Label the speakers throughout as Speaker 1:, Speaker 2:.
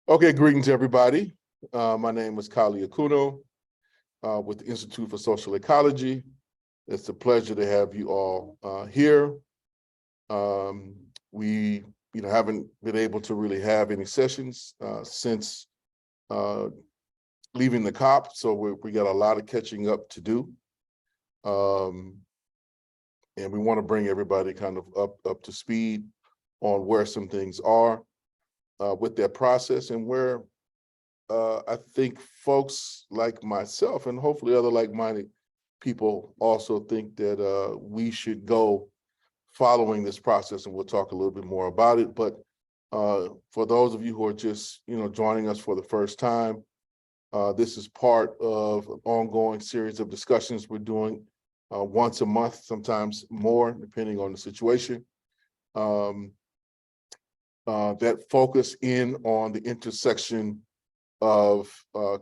Speaker 1: Okay, greetings everybody. My name is Kali Akuno with the Institute for Social Ecology. It's a pleasure to have you all here. We haven't been able to really have any sessions since leaving the COP, so we got a lot of catching up to do. And we want to bring everybody kind of up to speed on where some things are with that process, and where I think folks like myself and hopefully other like-minded people also think that we should go following this process, and we'll talk a little bit more about it. But for those of you who are just joining us for the first time, this is part of an ongoing series of discussions we're doing once a month, sometimes more, depending on the situation. That focus in on the intersection of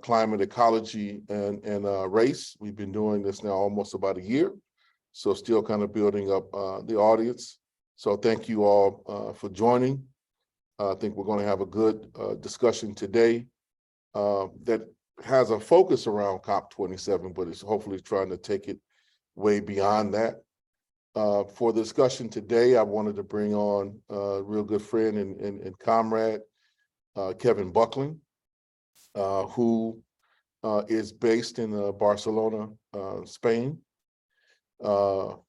Speaker 1: climate ecology and race. We've been doing this now almost about a year, so still kind of building up the audience. So thank you all for joining. I think we're going to have a good discussion today that has a focus around COP27, but it's hopefully trying to take it way beyond that. For the discussion today, I wanted to bring on a real good friend and comrade, Kevin Buckland, who is based in Barcelona, Spain, but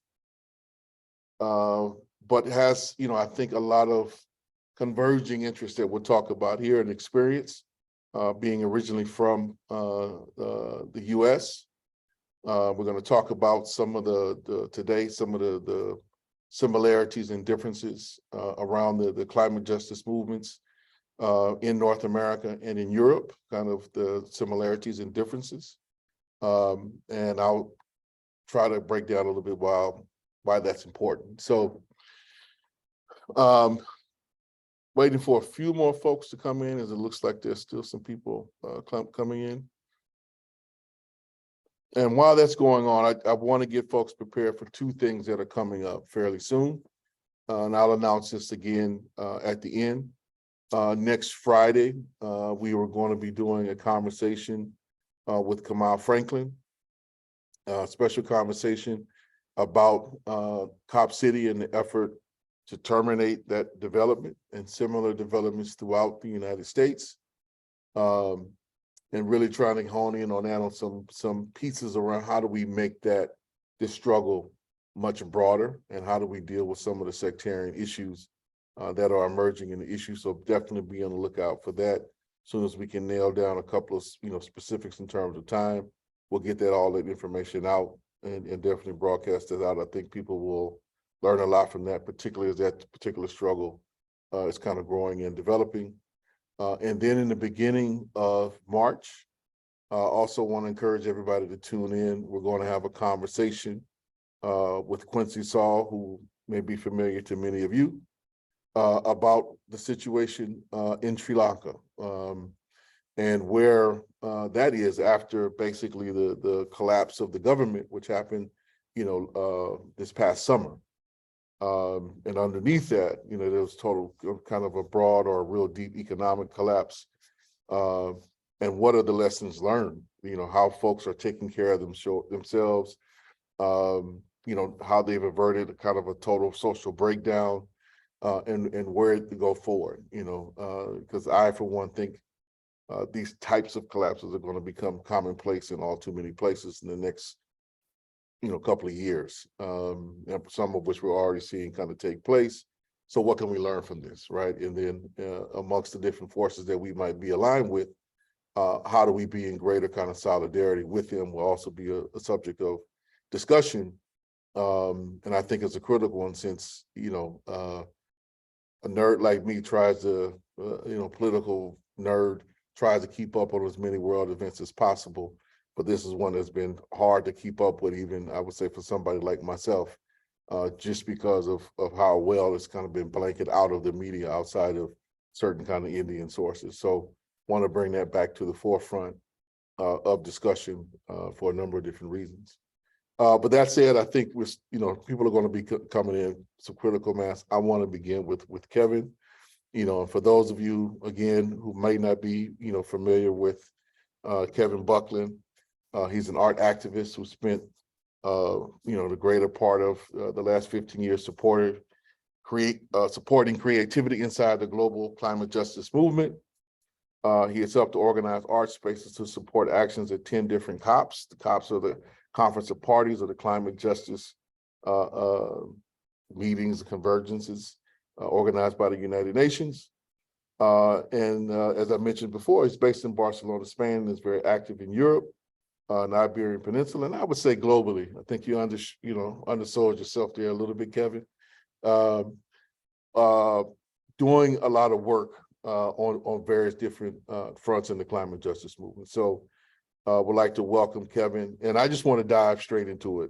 Speaker 1: has, I think, a lot of converging interests that we'll talk about here and experience, being originally from the US. We're going to talk about some of the similarities and differences around the climate justice movements in North America and in Europe, kind of the similarities and differences. And I'll try to break down a little bit why that's important. So waiting for a few more folks to come in, as it looks like there's still some people coming in. And while that's going on, I want to get folks prepared for two things that are coming up fairly soon. And I'll announce this again at the end. Next Friday, we were going to be doing a conversation with Kamal Franklin, a special conversation about Cop City and the effort to terminate that development and similar developments throughout the United States. And really trying to hone in on that, on some pieces around how do we make this struggle much broader, and how do we deal with some of the sectarian issues that are emerging in the issue. So definitely be on the lookout for that. As soon as we can nail down a couple of specifics in terms of time, we'll get all that information out and definitely broadcast it out. I think people will learn a lot from that, particularly as that particular struggle is kind of growing and developing. And then in the beginning of March, also want to encourage everybody to tune in. We're going to have a conversation with Quincy Saul, who may be familiar to many of you, about the situation in Sri Lanka and where that is after basically the collapse of the government, which happened, this past summer. And underneath that, there was total kind of a broad or a real deep economic collapse. And what are the lessons learned? How folks are taking care of themselves, how they've averted a kind of a total social breakdown, and where to go forward, because I, for one, think these types of collapses are going to become commonplace in all too many places in the next couple of years, and some of which we're already seeing kind of take place. So what can we learn from this, right? And then amongst the different forces that we might be aligned with, how do we be in greater kind of solidarity with them will also be a subject of discussion. And I think it's a critical one, since, a nerd like me tries to, political nerd tries to keep up on as many world events as possible. But this is one that's been hard to keep up with, even, I would say, for somebody like myself, just because of how well it's kind of been blanketed out of the media outside of certain kind of Indian sources. So want to bring that back to the forefront of discussion for a number of different reasons. But that said, I think people are going to be coming in some critical mass. I want to begin with Kevin. And for those of you, again, who may not be, familiar with Kevin Buckland, he's an art activist who spent, the greater part of the last 15 years supporting creativity inside the global climate justice movement. He has helped to organize art spaces to support actions at 10 different COPs. The COPs are the Conference of Parties of the Climate Justice meetings, convergences organized by the United Nations. As I mentioned before, he's based in Barcelona, Spain, and is very active in Europe, Iberian Peninsula, and I would say globally. I think you undersold yourself there a little bit, Kevin. Doing a lot of work on various different fronts in the climate justice movement. So would like to welcome Kevin, and I just want to dive straight into it.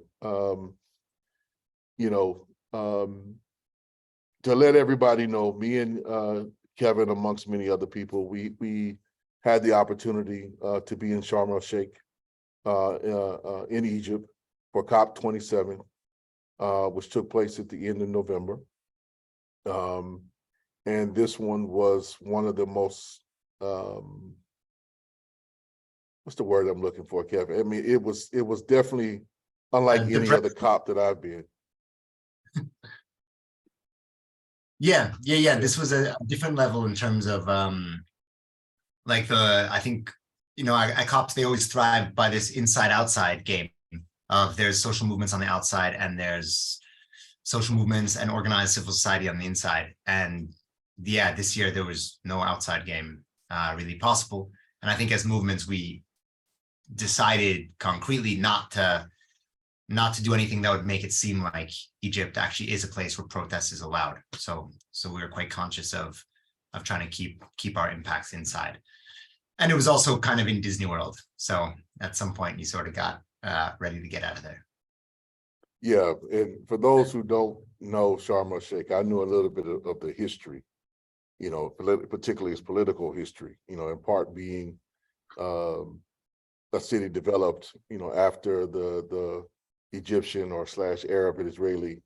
Speaker 1: To let everybody know, me and Kevin, amongst many other people, we had the opportunity to be in Sharm El Sheikh in Egypt for COP27, which took place at the end of November. And this one was one of the most, what's the word I'm looking for, Kevin? I mean, it was definitely unlike any other COP that I've been.
Speaker 2: Yeah. This was a different level in terms of I think, at COPs, they always thrive by this inside-outside game of there's social movements on the outside and there's social movements and organized civil society on the inside. And yeah, this year there was no outside game really possible. And I think as movements, we decided concretely not to do anything that would make it seem like Egypt actually is a place where protest is allowed. So we were quite conscious of trying to keep our impacts inside. And it was also kind of in Disney World. So at some point you sort of got ready to get out of there.
Speaker 1: Yeah, and for those who don't know Sharm El Sheikh, I knew a little bit of the history, particularly its political history, in part being a city developed, after the Egyptian or / Arab and Israeli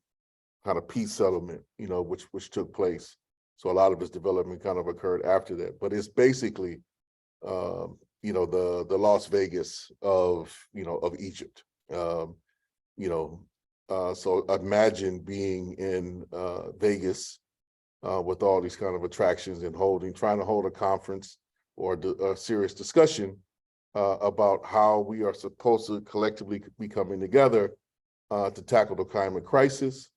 Speaker 1: kind of peace settlement, which took place. So a lot of its development kind of occurred after that. But it's basically, the Las Vegas of Egypt. So imagine being in Vegas with all these kind of attractions and trying to hold a conference or a serious discussion about how we are supposed to collectively be coming together to tackle the climate crisis.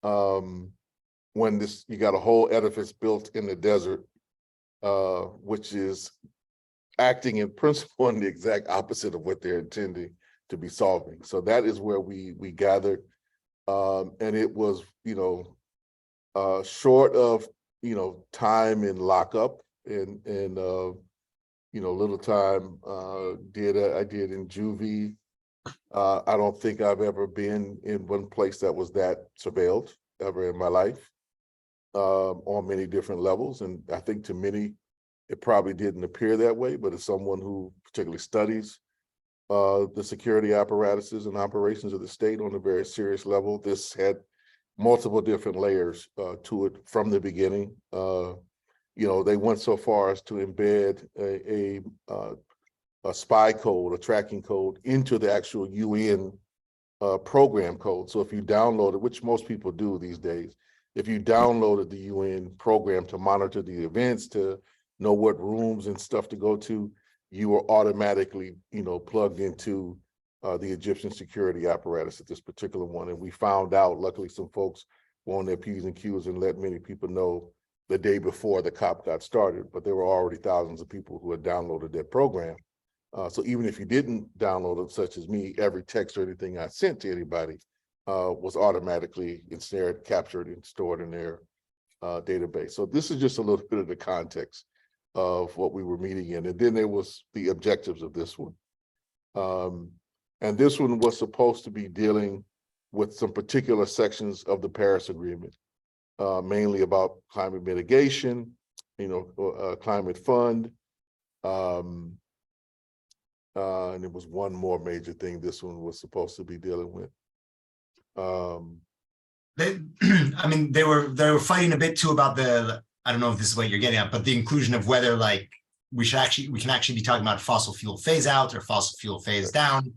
Speaker 1: When you got a whole edifice built in the desert, which is acting in principle in the exact opposite of what they're intending to be solving. So that is where we gathered, and it was short of time in lockup and little time I did in juvie. I don't think I've ever been in one place that was that surveilled ever in my life, on many different levels. And I think to many, it probably didn't appear that way, but as someone who particularly studies the security apparatuses and operations of the state on a very serious level, this had multiple different layers to it from the beginning. They went so far as to embed a spy code, a tracking code into the actual UN program code. So if you download it, which most people do these days, if you downloaded the UN program to monitor the events, to know what rooms and stuff to go to, you were automatically, plugged into the Egyptian security apparatus at this particular one. And we found out, luckily, some folks were on their P's and Q's and let many people know the day before the COP got started, but there were already thousands of people who had downloaded that program. So even if you didn't download it, such as me, every text or anything I sent to anybody was automatically ensnared, captured, and stored in their database. So this is just a little bit of the context of what we were meeting in. And then there was the objectives of this one. And this one was supposed to be dealing with some particular sections of the Paris Agreement, mainly about climate mitigation, climate fund. And there was one more major thing this one was supposed to be dealing with.
Speaker 2: They were fighting a bit too about the I don't know if this is what you're getting at, but the inclusion of whether like we can actually be talking about fossil fuel phase out or fossil fuel phase down,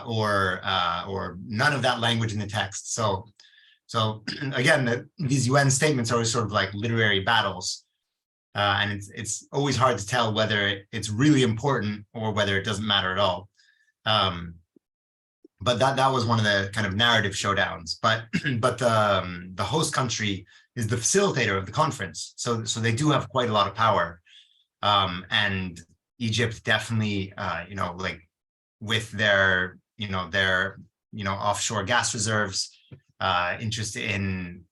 Speaker 2: or none of that language in the text. So again, these UN statements are sort of like literary battles, and it's always hard to tell whether it's really important or whether it doesn't matter at all. But that was one of the kind of narrative showdowns. But the host country is the facilitator of the conference, so they do have quite a lot of power. And Egypt definitely, like with their offshore gas reserves, interest in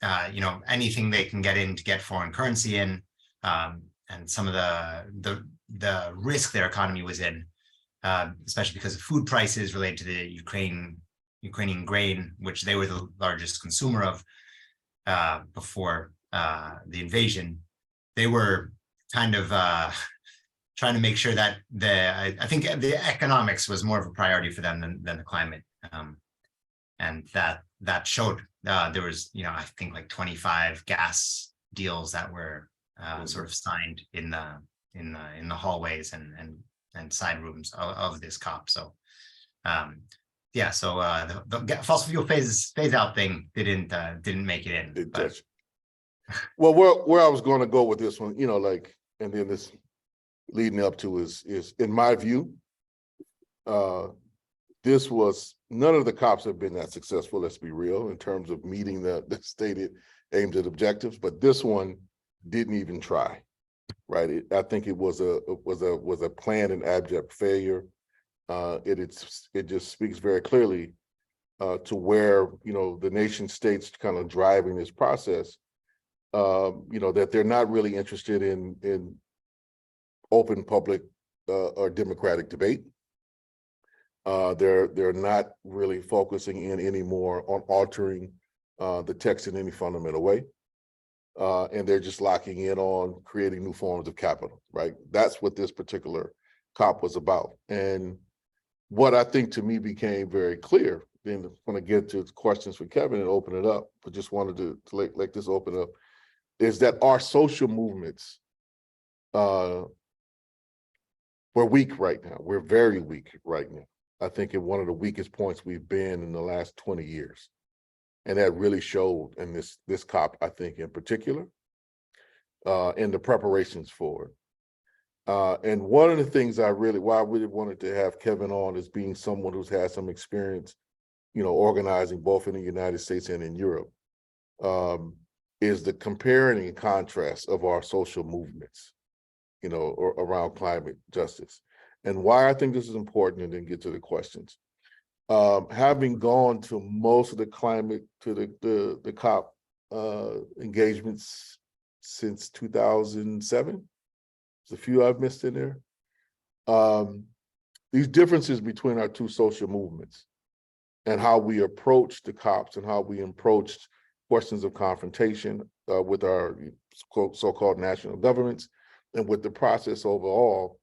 Speaker 2: anything they can get in to get foreign currency in, and some of the risk their economy was in, especially because of food prices related to the Ukrainian grain, which they were the largest consumer of before the invasion. They were kind of trying to make sure that I think the economics was more of a priority for them than the climate, and that showed. There was, I think like 25 gas deals that were sort of signed in the hallways and side rooms of this COP. So yeah, so the fossil fuel phase out thing didn't make it in. But...
Speaker 1: Well, where I was going to go with this one, and then this leading up to is in my view, this was, none of the COPs have been that successful, let's be real, in terms of meeting the stated aims and objectives, but this one didn't even try, right? I think it was a planned and abject failure. It just speaks very clearly to where, the nation states kind of driving this process, that they're not really interested in open public or democratic debate. They're not really focusing in anymore on altering the text in any fundamental way. And they're just locking in on creating new forms of capital, right? That's what this particular COP was about. And what I think to me became very clear, then when I get to questions for Kevin and open it up, but just wanted to let this open up, is that our social movements, we're weak right now. We're very weak right now. I think at one of the weakest points we've been in the last 20 years. And that really showed in this COP, I think, in particular, in the preparations for it. And one of the things why I really wanted to have Kevin on is being someone who's had some experience, organizing both in the United States and in Europe, is the comparing and contrast of our social movements, around climate justice. And why I think this is important, and then get to the questions. Having gone to most of the climate, to the COP engagements since 2007, there's a few I've missed in there. These differences between our two social movements and how we approach the COPs and how we approached questions of confrontation with our so-called national governments and with the process overall,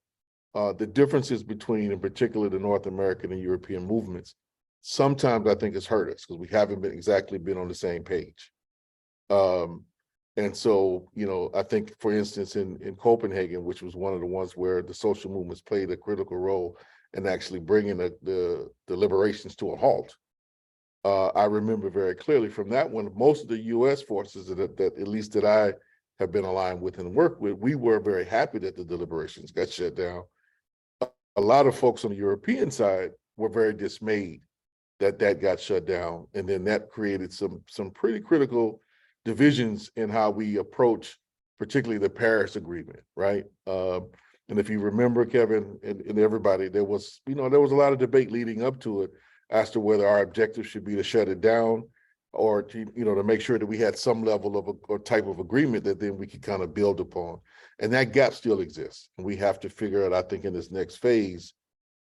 Speaker 1: the differences between, in particular, the North American and European movements, sometimes I think it's hurt us because we haven't exactly been on the same page. And so, I think, for instance, in Copenhagen, which was one of the ones where the social movements played a critical role in actually bringing the deliberations to a halt. I remember very clearly from that one, most of the U.S. forces that at least that I have been aligned with and worked with, we were very happy that the deliberations got shut down. A lot of folks on the European side were very dismayed that got shut down. And then that created some pretty critical divisions in how we approach, particularly the Paris Agreement, right? And if you remember, Kevin and everybody, there was a lot of debate leading up to it as to whether our objective should be to shut it down or to make sure that we had some level of a type of agreement that then we could kind of build upon. And that gap still exists. And we have to figure out, I think, in this next phase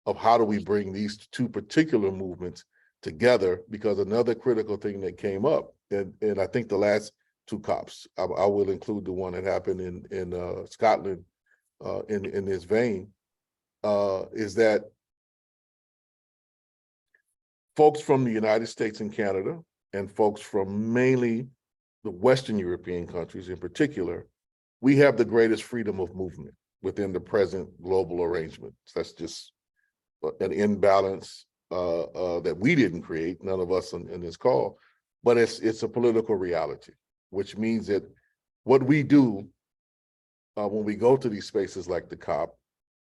Speaker 1: of how do we bring these two particular movements together, because another critical thing that came up, and I think the last two COPs, I will include the one that happened in Scotland in this vein, is that folks from the United States and Canada and folks from mainly the Western European countries in particular, we have the greatest freedom of movement within the present global arrangements. That's just an imbalance that we didn't create, none of us in this call, but it's a political reality, which means that what we do when we go to these spaces like the COP,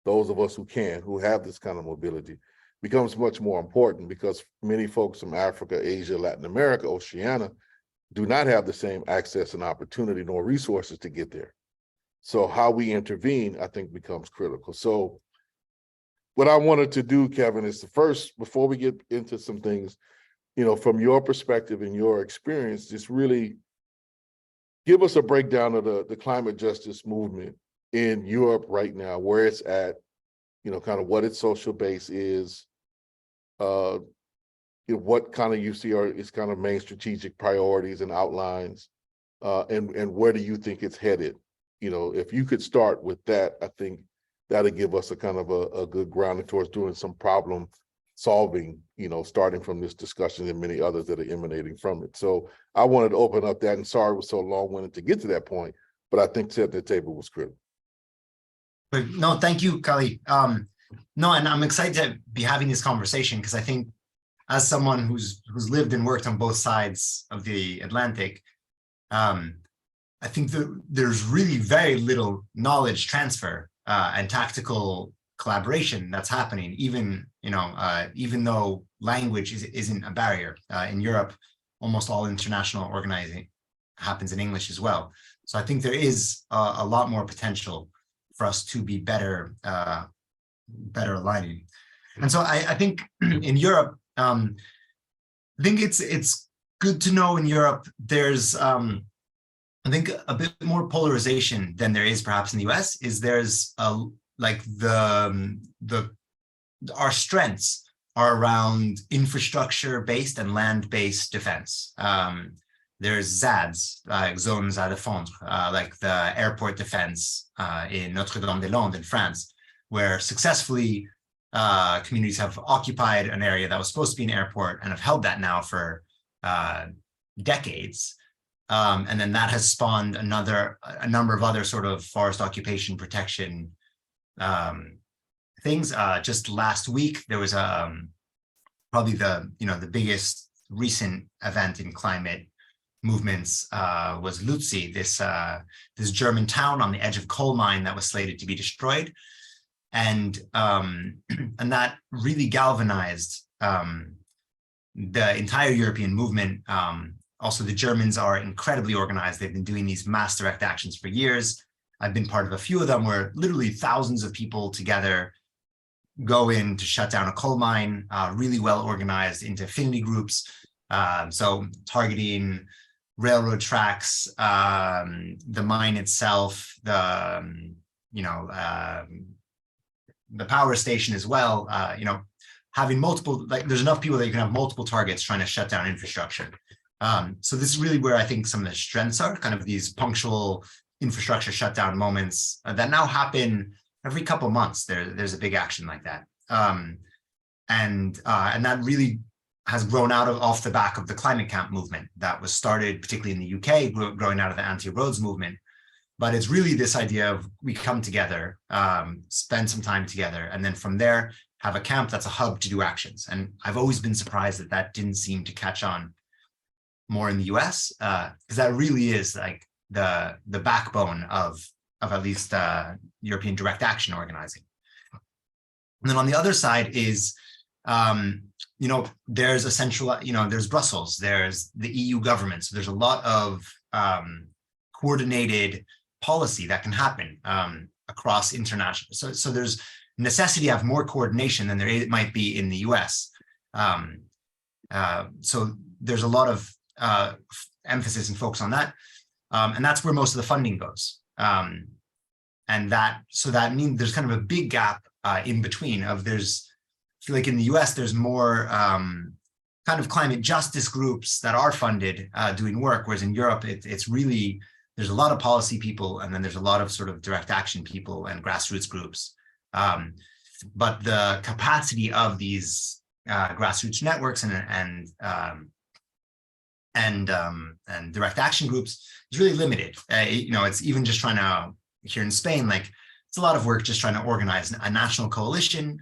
Speaker 1: those of us who have this kind of mobility, becomes much more important because many folks from Africa, Asia, Latin America, Oceania do not have the same access and opportunity nor resources to get there. So how we intervene, I think, becomes critical. So what I wanted to do, Kevin, is before we get into some things, from your perspective and your experience, just really give us a breakdown of the climate justice movement in Europe right now, where it's at, kind of what its social base is, what kind of you see are its kind of main strategic priorities and outlines, and where do you think it's headed? If you could start with that, I think that'll give us a kind of a good grounding towards doing some problem solving, starting from this discussion and many others that are emanating from it. So I wanted to open up that, and sorry it was so long-winded to get to that point, but I think setting the table was critical.
Speaker 2: But no, thank you, Kali. No, and I'm excited to be having this conversation because I think as someone who's lived and worked on both sides of the Atlantic, I think that there's really very little knowledge transfer and tactical collaboration that's happening, even though language isn't a barrier. In Europe, almost all international organizing happens in English as well. So I think there is a lot more potential for us to be better aligning. And so I think in Europe, I think it's good to know in Europe there's I think a bit more polarization than there is perhaps in the US. There's our strengths are around infrastructure-based and land-based defense. There's ZADs, like zones à défendre, like the airport defense in Notre-Dame-des-Landes in France, where successfully communities have occupied an area that was supposed to be an airport and have held that now for decades. And then that has spawned a number of other sort of forest occupation protection things. Just last week, there was probably the biggest recent event in climate movements was Lützi, this German town on the edge of coal mine that was slated to be destroyed, and that really galvanized the entire European movement. Also, the Germans are incredibly organized. They've been doing these mass direct actions for years. I've been part of a few of them where literally thousands of people together go in to shut down a coal mine, really well organized into affinity groups. So targeting railroad tracks, the mine itself, the power station as well, having multiple, there's enough people that you can have multiple targets trying to shut down infrastructure. So this is really where I think some of the strengths are, kind of these punctual infrastructure shutdown moments that now happen every couple of months. There's a big action like that. And that really has grown off the back of the climate camp movement that was started, particularly in the UK, growing out of the anti-roads movement. But it's really this idea of we come together, spend some time together, and then from there have a camp that's a hub to do actions. And I've always been surprised that didn't seem to catch on more in the US, because that really is like the backbone of at least European direct action organizing. And then on the other side is, there's a central, there's Brussels, there's the EU government. So there's a lot of coordinated policy that can happen across international. So there's necessity to have more coordination than there might be in the US. So there's a lot of emphasis and focus on that. And that's where most of the funding goes. And that means there's kind of a big gap in between I feel like in the US, there's more kind of climate justice groups that are funded doing work, whereas in Europe, it's really, there's a lot of policy people, and then there's a lot of sort of direct action people and grassroots groups. But the capacity of these grassroots networks and and direct action groups is really limited. It's even just trying to, here in Spain, like it's a lot of work just trying to organize a national coalition.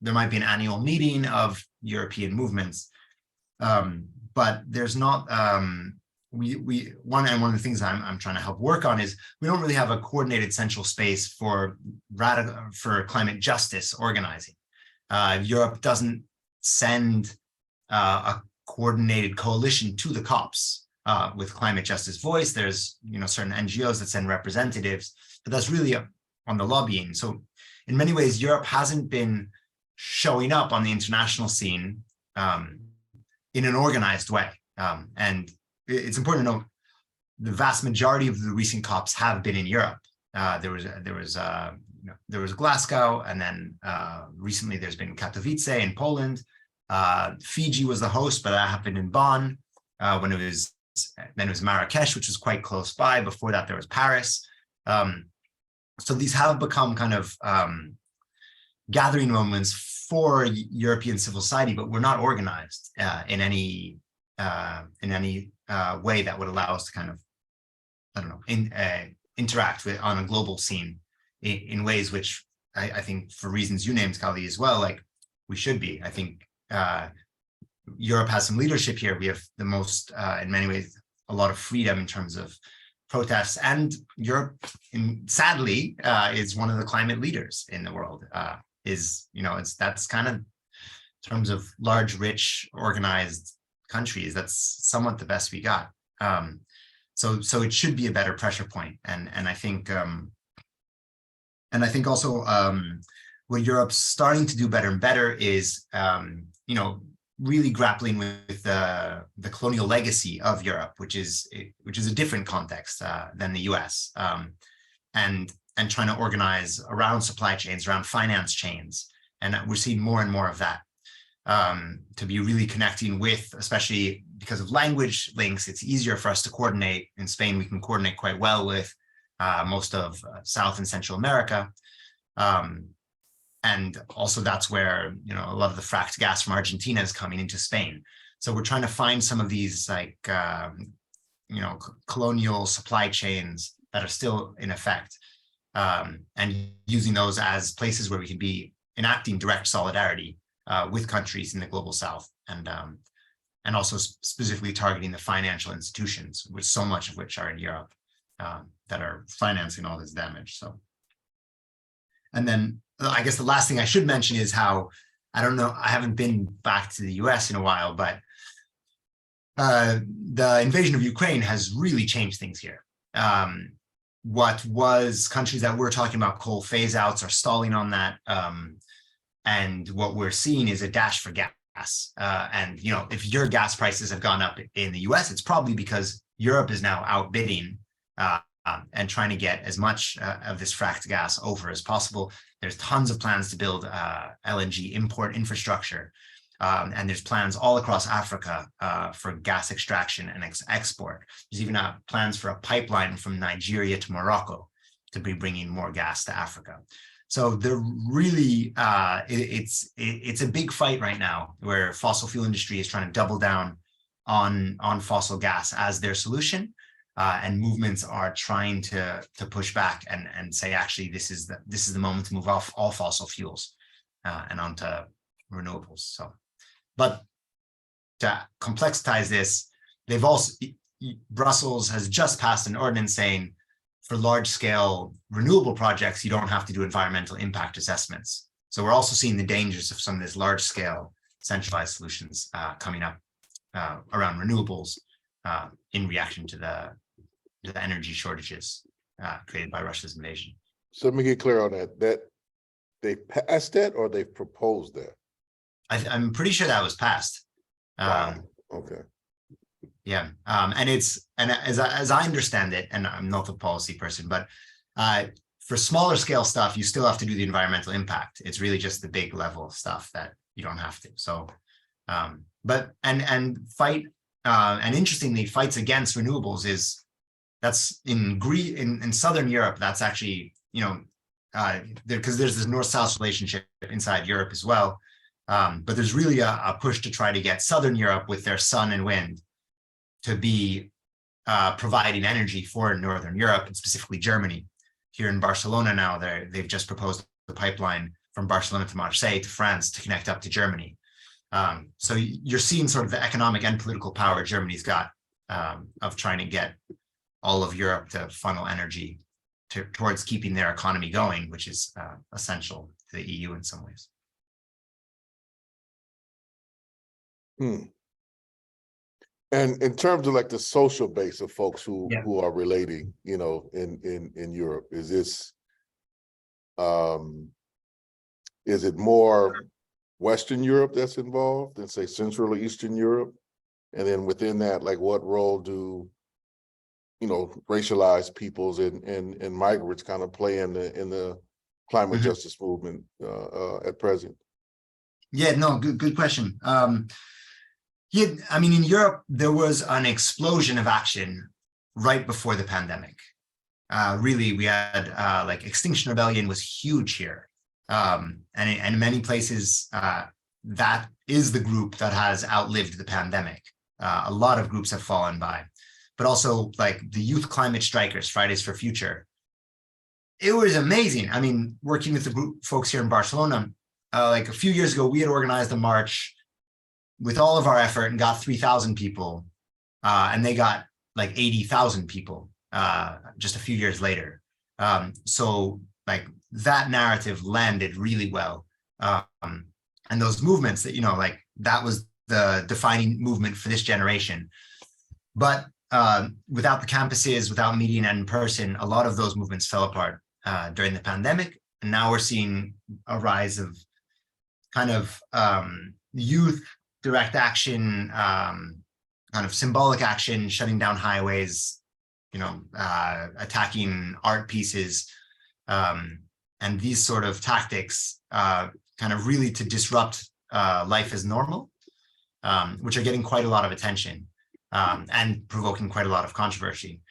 Speaker 2: There might be an annual meeting of European movements, but there's not. One of the things I'm trying to help work on is we don't really have a coordinated central space for climate justice organizing. Europe doesn't send a coordinated coalition to the COPs with climate justice voice. There's certain NGOs that send representatives, but that's really on the lobbying. So in many ways, Europe hasn't been showing up on the international scene in an organized way. And it's important to note the vast majority of the recent COPs have been in Europe. There was Glasgow, and then recently there's been Katowice in Poland. Fiji was the host, but that happened in Bonn. Then it was Marrakesh, which was quite close by. Before that, there was Paris. So these have become kind of gathering moments for European civil society, but we're not organized in any way that would allow us to kind of, interact with on a global scene in ways which I think, for reasons you named, Kali, as well, like we should be. I think Europe has some leadership here. We have the most, in many ways, a lot of freedom in terms of protests, and Europe, sadly, is one of the climate leaders in the world. That's kind of, in terms of large, rich, organized countries, that's somewhat the best we got. So it should be a better pressure point, and I think also what Europe's starting to do better and better is really grappling with the colonial legacy of Europe, which is a different context than the US, and trying to organize around supply chains, around finance chains, and we're seeing more and more of that. To be really connecting with, especially because of language links, it's easier for us to coordinate. In Spain, we can coordinate quite well with most of South and Central America. And also that's where, a lot of the fracked gas from Argentina is coming into Spain. So we're trying to find some of these colonial supply chains that are still in effect, and using those as places where we can be enacting direct solidarity with countries in the global South, and also specifically targeting the financial institutions, which so much of which are in Europe, that are financing all this damage. So, and then I guess the last thing I should mention is how, I don't know, I haven't been back to the US in a while, but the invasion of Ukraine has really changed things here. What was countries that we're talking about coal phase outs are stalling on that. And what we're seeing is a dash for gas. And if your gas prices have gone up in the US, it's probably because Europe is now outbidding and trying to get as much of this fracked gas over as possible. There's tons of plans to build LNG import infrastructure. And there's plans all across Africa for gas extraction and export. There's even plans for a pipeline from Nigeria to Morocco to be bringing more gas to Africa. So they're really, it's a big fight right now, where fossil fuel industry is trying to double down on fossil gas as their solution, and movements are trying to push back and say, actually, this is the moment to move off all fossil fuels and onto renewables. So, but to complexize this, Brussels has just passed an ordinance saying, for large-scale renewable projects, you don't have to do environmental impact assessments. So we're also seeing the dangers of some of these large-scale centralized solutions coming up around renewables in reaction to the energy shortages created by Russia's invasion.
Speaker 1: So let me get clear on that. That they passed that, or they proposed that?
Speaker 2: I'm pretty sure that was passed.
Speaker 1: Wow. Okay.
Speaker 2: Yeah, and as I understand it, and I'm not the policy person, but for smaller scale stuff, you still have to do the environmental impact. It's really just the big level stuff that you don't have to. So, but interestingly, fights against renewables that's in Southern Europe. That's actually because there's this north-south relationship inside Europe as well. But there's really a push to try to get Southern Europe with their sun and wind to be providing energy for Northern Europe and specifically Germany. Here in Barcelona now, they've just proposed the pipeline from Barcelona to Marseille to France to connect up to Germany. So you're seeing sort of the economic and political power Germany's got of trying to get all of Europe to funnel energy towards keeping their economy going, which is essential to the EU in some ways.
Speaker 1: And in terms of like the social base of folks who
Speaker 2: Yeah.
Speaker 1: who are relating, you know, in Europe, is it more Western Europe that's involved than say Central or Eastern Europe? And then within that, like what role do, you know, racialized peoples and migrants kind of play in the climate justice movement at present?
Speaker 2: Yeah, no, good question. Yeah, I mean, in Europe, there was an explosion of action right before the pandemic. Really, we had like Extinction Rebellion was huge here. And in many places, that is the group that has outlived the pandemic. A lot of groups have fallen by, but also like the youth climate strikers, Fridays for Future. It was amazing. I mean, working with the group folks here in Barcelona, like a few years ago, we had organized a march with all of our effort and got 3,000 people, and they got like 80,000 people just a few years later. So like that narrative landed really well. And those movements that, you know, like that was the defining movement for this generation. But without the campuses, without meeting in person, a lot of those movements fell apart during the pandemic. And now we're seeing a rise of kind of youth direct action, kind of symbolic action, shutting down highways, you know, attacking art pieces, and these sort of tactics kind of really to disrupt life as normal, which are getting quite a lot of attention and provoking quite a lot of controversy.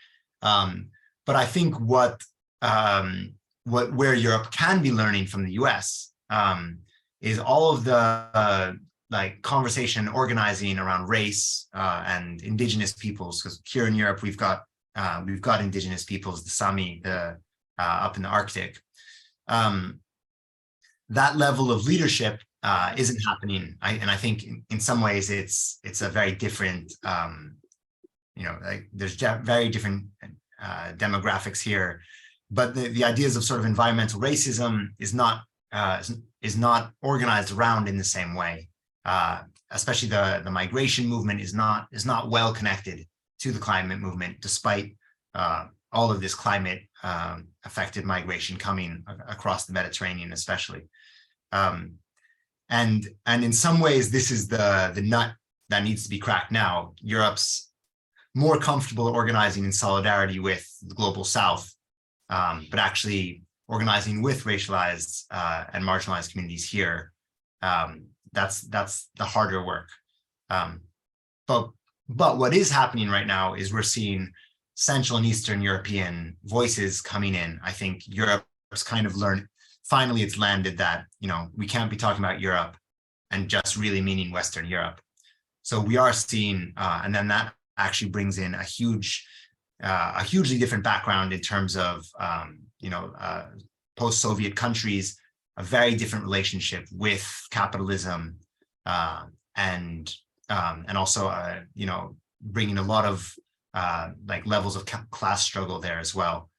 Speaker 2: But I think where Europe can be learning from the US is all of the like conversation organizing around race and indigenous peoples, because here in Europe we've got indigenous peoples, the Sami, up in the Arctic. That level of leadership isn't happening, and I think in some ways it's a very different, you know, like there's very different demographics here, but the ideas of sort of environmental racism is not organized around in the same way. Especially the migration movement is not well connected to the climate movement, despite all of this climate affected migration coming across the Mediterranean, especially. And in some ways, this is the nut that needs to be cracked now. Europe's more comfortable organizing in solidarity with the global South, but actually organizing with racialized and marginalized communities here. That's the harder work. But what is happening right now is we're seeing Central and Eastern European voices coming in. I think Europe's kind of learned, finally it's landed that, you know, we can't be talking about Europe and just really meaning Western Europe. So we are seeing, and then that actually brings in a hugely different background in terms of, you know, post-Soviet countries, a very different relationship with capitalism, and also, you know, bringing a lot of like levels of class struggle there as well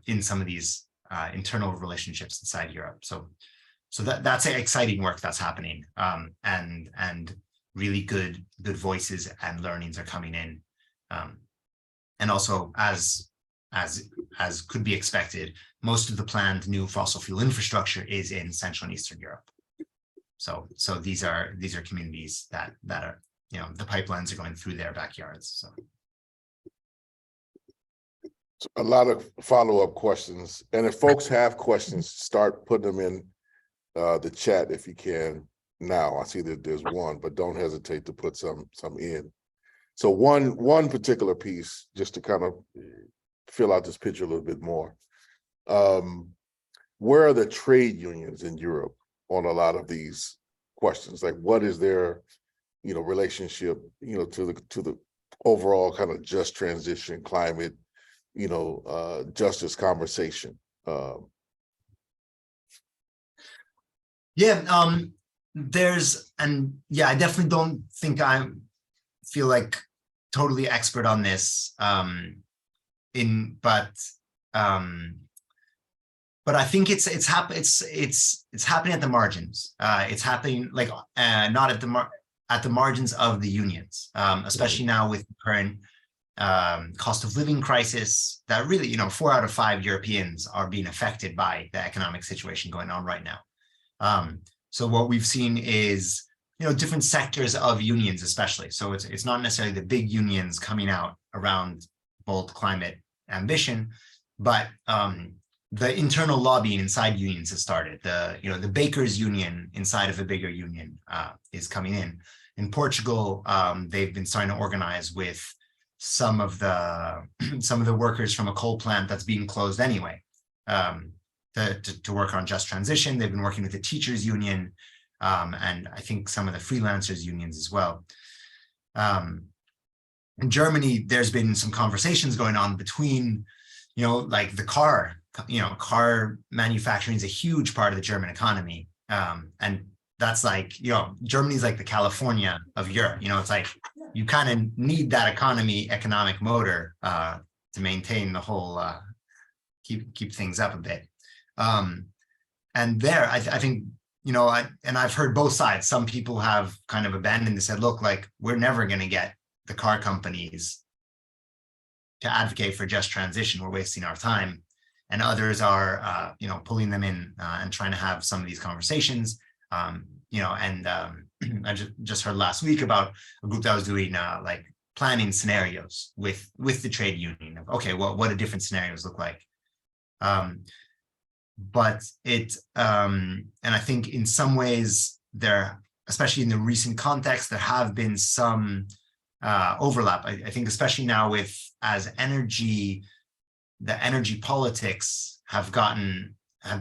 Speaker 2: in some of these internal relationships inside Europe. So that's exciting work that's happening, and really good voices and learnings are coming in, and also as could be expected, most of the planned new fossil fuel infrastructure is in Central and Eastern Europe. So these are communities that are, you know, the pipelines are going through their backyards. So
Speaker 1: a lot of follow-up questions, and if folks have questions, start putting them in the chat if you can now. I see that there's one, but don't hesitate to put some in. So one particular piece, just to kind of fill out this picture a little bit more. Where are the trade unions in Europe on a lot of these questions? Like, what is their, you know, relationship, you know, to the overall kind of just transition, climate, justice conversation.
Speaker 2: I definitely don't think I feel like totally expert on this. But I think it's happening at the margins. It's happening like not at the margins of the unions, especially now with the current cost of living crisis that really, 4 out of 5 Europeans are being affected by the economic situation going on right now. So what we've seen is, different sectors of unions, especially. So it's not necessarily the big unions coming out around bold climate ambition, but the internal lobbying inside unions has started. The bakers union inside of a bigger union is coming in. In Portugal, they've been starting to organize with some of the workers from a coal plant that's being closed anyway, to work on just transition. They've been working with the teachers union, and I think some of the freelancers unions as well. In Germany, there's been some conversations going on between, like the car manufacturing is a huge part of the German economy. And that's like, Germany's like the California of Europe. It's like you kind of need that economic motor to maintain the whole, keep things up a bit. And there, I think, and I've heard both sides. Some people have kind of abandoned this, said, look, like we're never going to get the car companies to advocate for just transition. We're wasting our time. And others are, pulling them in and trying to have some of these conversations. I just heard last week about a group that was doing like planning scenarios with the trade union of, okay, well, what do different scenarios look like? But and I think in some ways there, especially in the recent context, there have been some overlap. I think especially now as the energy politics have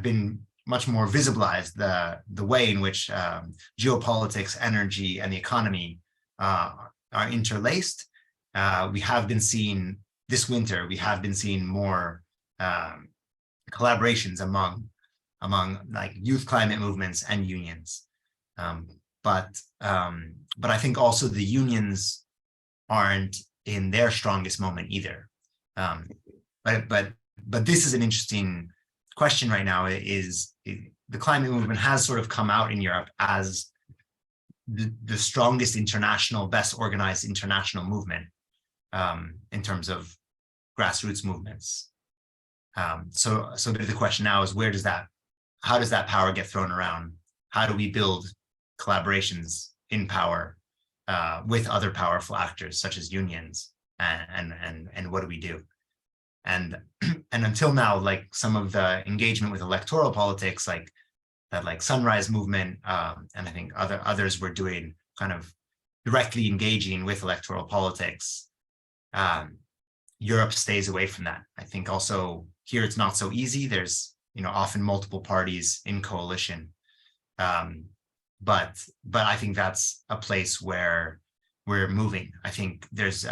Speaker 2: been much more visibilized, the way in which geopolitics, energy, and the economy are interlaced. We have been seeing this winter, more collaborations among like youth climate movements and unions. But I think also the unions aren't in their strongest moment either. But this is an interesting question right now. The climate movement has sort of come out in Europe as the strongest international, best organized international movement in terms of grassroots movements. So the question now is, how does that power get thrown around? How do we build collaborations in power with other powerful actors such as unions, and what do we do? And until now, like some of the engagement with electoral politics, like that, like Sunrise Movement, and I think others were doing kind of directly engaging with electoral politics. Europe stays away from that. I think also here it's not so easy. There's often multiple parties in coalition, but I think that's a place where we're moving. I think there's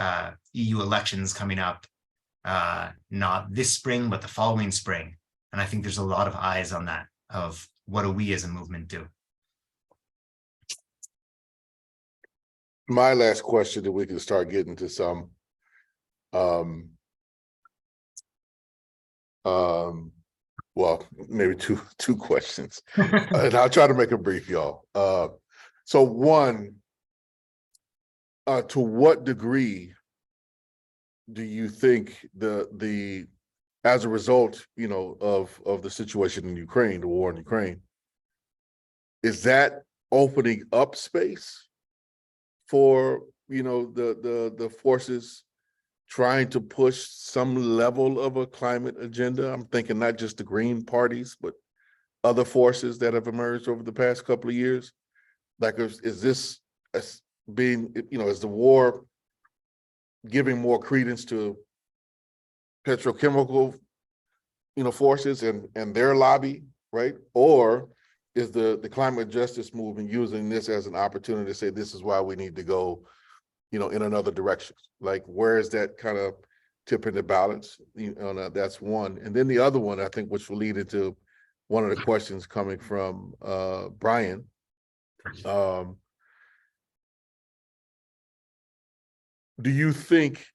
Speaker 2: EU elections coming up, not this spring, but the following spring. And I think there's a lot of eyes on that, of what do we as a movement do?
Speaker 1: My last question, that we can start getting to some well, maybe two questions. And I'll try to make it brief, y'all. So one, to what degree do you think as a result, of the situation in Ukraine, the war in Ukraine, is that opening up space for, the forces trying to push some level of a climate agenda? I'm thinking not just the Green parties, but other forces that have emerged over the past couple of years. Like, is this being, is the war giving more credence to petrochemical, forces and their lobby, right? Or is the climate justice movement using this as an opportunity to say, this is why we need to go in another direction? Like, where is that kind of tipping the balance? That's one. And then the other one, I think, which will lead into one of the questions coming from Brian. Do you think,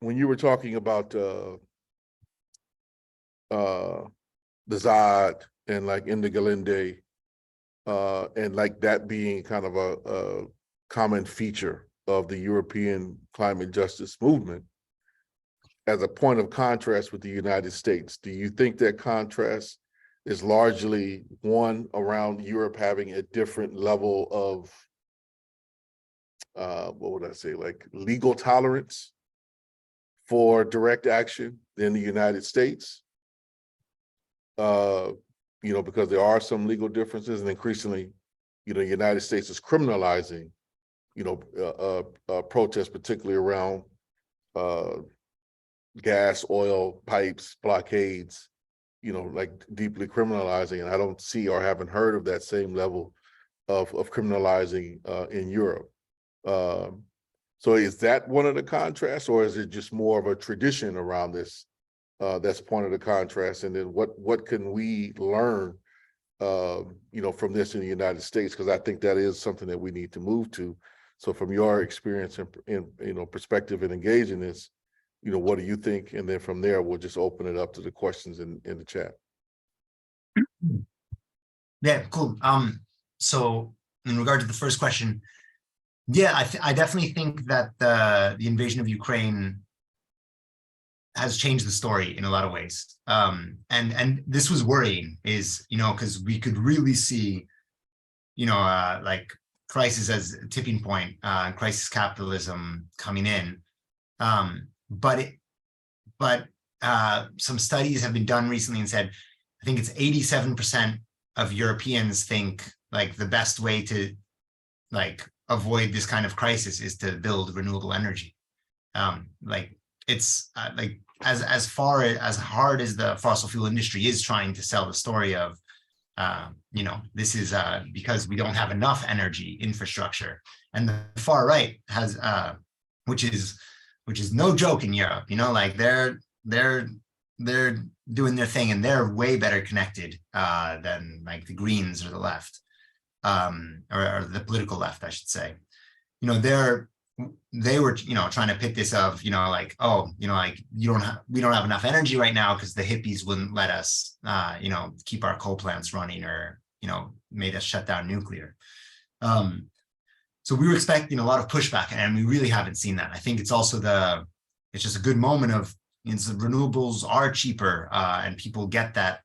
Speaker 1: when you were talking about the Zod and like Indigalinde, and like that being kind of a common feature of the European climate justice movement, as a point of contrast with the United States, do you think that contrast is largely one around Europe having a different level of what would I say, like legal tolerance for direct action than the United States? Because there are some legal differences, and increasingly, the United States is criminalizing, protests, particularly around gas, oil, pipes, blockades, like deeply criminalizing. And I don't see or haven't heard of that same level of criminalizing in Europe. So is that one of the contrasts, or is it just more of a tradition around this that's point of the contrast? And then what can we learn from this in the United States? Because I think that is something that we need to move to. So from your experience and perspective and engage in this, what do you think? And then from there, we'll just open it up to the questions in the chat.
Speaker 2: Yeah, cool. So in regard to the first question, yeah, I definitely think that the invasion of Ukraine has changed the story in a lot of ways. And this was worrying, because we could really see, like crisis as a tipping point, crisis capitalism coming in. But some studies have been done recently and said, I think it's 87% of Europeans think like the best way to like avoid this kind of crisis is to build renewable energy. It's like as hard as the fossil fuel industry is trying to sell the story of, this is because we don't have enough energy infrastructure, and the far right has, which is no joke in Europe. Like they're doing their thing, and they're way better connected than like the Greens or the left, or the political left, I should say. They were trying to pick this of we don't have enough energy right now because the hippies wouldn't let us keep our coal plants running, or made us shut down nuclear. So we were expecting a lot of pushback, and we really haven't seen that. I think it's also it's just a good moment of renewables are cheaper, and people get that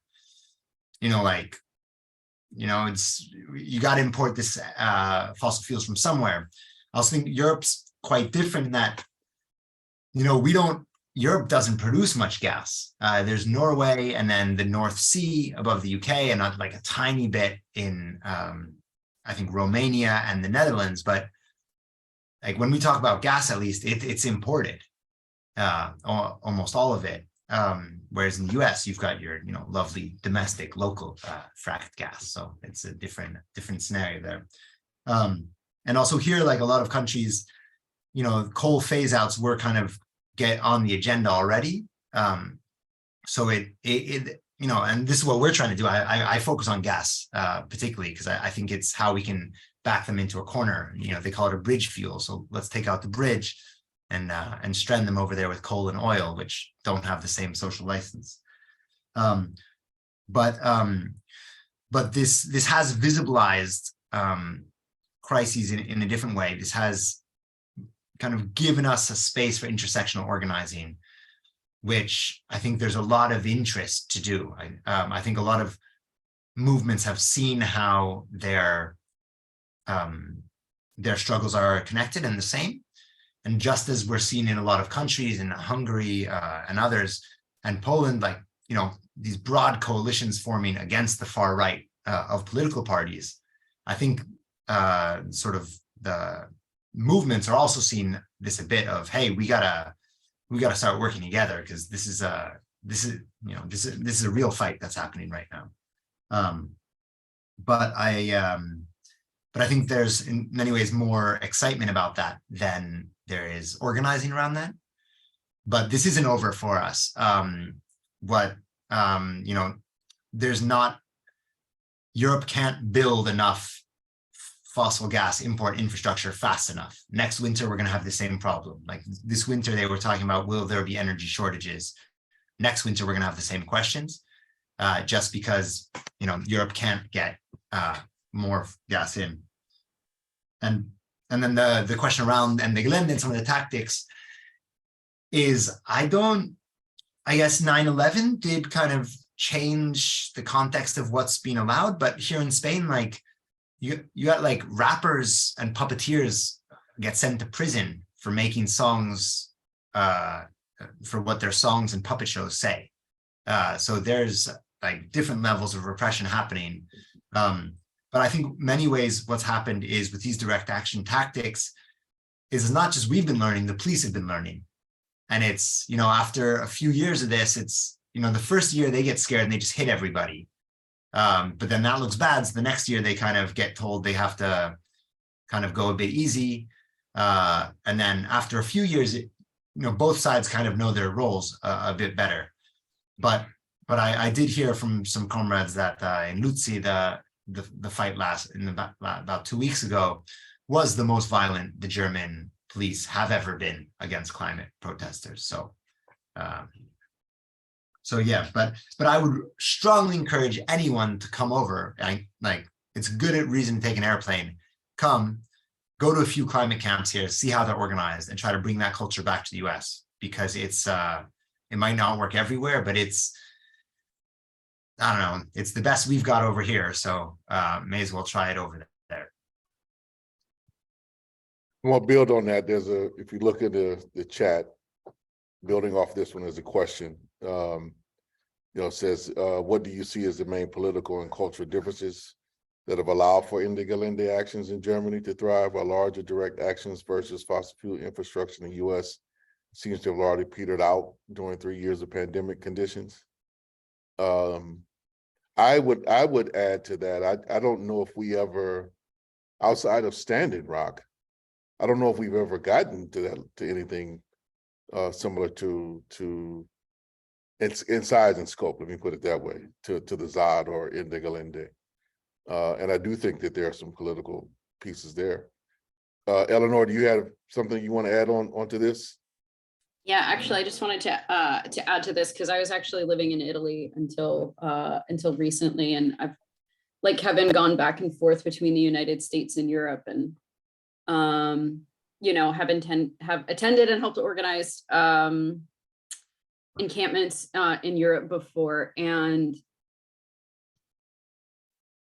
Speaker 2: it's you got to import this fossil fuels from somewhere. I also think Europe's quite different in that, Europe doesn't produce much gas. There's Norway and then the North Sea above the UK, and not like a tiny bit in, I think, Romania and the Netherlands. But like when we talk about gas, at least it's imported, almost all of it. Whereas in the US, you've got your, lovely domestic, local fracked gas. So it's a different scenario there. And also here, like a lot of countries, coal phase outs were kind of get on the agenda already. So and this is what we're trying to do. I focus on gas particularly because I think it's how we can back them into a corner. They call it a bridge fuel. So let's take out the bridge and strand them over there with coal and oil, which don't have the same social license. But this has visibilized crises in a different way. This has kind of given us a space for intersectional organizing, which I think there's a lot of interest to do. I think a lot of movements have seen how their struggles are connected and the same. And just as we're seeing in a lot of countries, in Hungary and others, and Poland, these broad coalitions forming against the far right of political parties, I think sort of the movements are also seeing this a bit of, hey, we gotta start working together, because this is a real fight that's happening right now. But I But I think there's in many ways more excitement about that than there is organizing around that. But this isn't over for us. There's not, Europe can't build enough fossil gas import infrastructure fast enough. Next winter, we're going to have the same problem. Like this winter, they were talking about, will there be energy shortages? Next winter, we're going to have the same questions, just because, Europe can't get more gas in. And then the question around and the Gelände and some of the tactics is, I guess 9/11 did kind of change the context of what's being allowed, but here in Spain, like you got like rappers and puppeteers get sent to prison for making songs for what their songs and puppet shows say. So there's like different levels of repression happening. But I think many ways what's happened is with these direct action tactics is not just we've been learning, the police have been learning. And it's, after a few years of this, it's, the first year they get scared and they just hit everybody. But then that looks bad. So the next year they kind of get told they have to kind of go a bit easy. And then after a few years, both sides kind of know their roles a bit better. But I did hear from some comrades that in Lutzi, the fight about 2 weeks ago was the most violent the German police have ever been against climate protesters. So yeah, but I would strongly encourage anyone to come over. It's good at reason to take an airplane. Come, go to a few climate camps here, see how they're organized, and try to bring that culture back to the US, because it might not work everywhere, but I don't know, it's the best we've got over here. So may as well try it over there.
Speaker 1: I want to build on that. If you look at the chat, building off this one, there's a question. It says, what do you see as the main political and cultural differences that have allowed for Ende Gelände actions in Germany to thrive, while larger direct actions versus fossil fuel infrastructure in the US seems to have already petered out during 3 years of pandemic conditions? I would add to that. I don't know if we ever, outside of Standing Rock, I don't know if we've ever gotten to anything similar to it's in size and scope, let me put it that way, to the ZAD or Ende Gelände. And I do think that there are some political pieces there. Eleanor, do you have something you want to add onto this?
Speaker 3: Yeah, actually, I just wanted to add to this, because I was actually living in Italy until recently, and I've, like Kevin, gone back and forth between the United States and Europe, and have attended and helped organize encampments in Europe before. And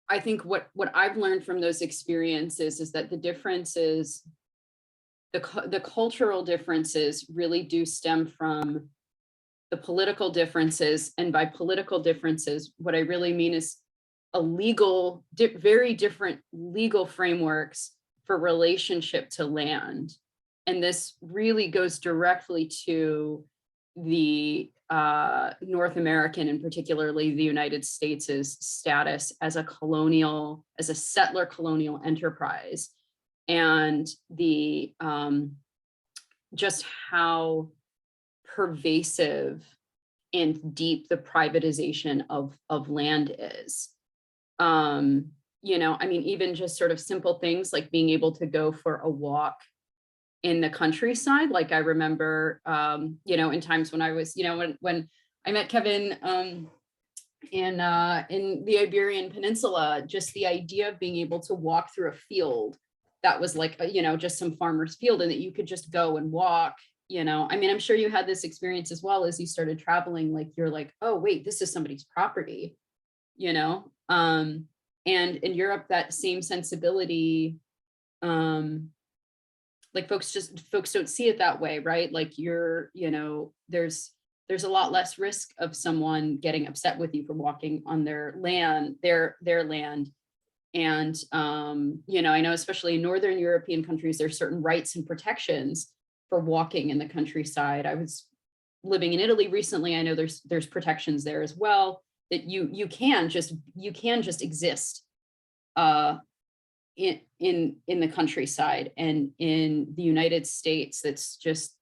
Speaker 3: I think what I've learned from those experiences is that the differences, the cultural differences, really do stem from the political differences. And by political differences, what I really mean is very different legal frameworks for relationship to land. And this really goes directly to the North American, and particularly the United States' status as a settler colonial enterprise, and the just how pervasive and deep the privatization of land is. Even just sort of simple things like being able to go for a walk in the countryside. Like I remember, in times when I was, when I met Kevin in the Iberian Peninsula, just the idea of being able to walk through a field that was like, just some farmer's field, and that you could just go and walk, I'm sure you had this experience as well as you started traveling, like you're like, oh, wait, this is somebody's property, and in Europe, that same sensibility, like folks don't see it that way, right? Like there's a lot less risk of someone getting upset with you for walking on their land, their land. And, I know especially in Northern European countries, there's certain rights and protections for walking in the countryside. I was living in Italy recently. I know there's protections there as well, that you can just exist in the countryside, and in the United States, that's just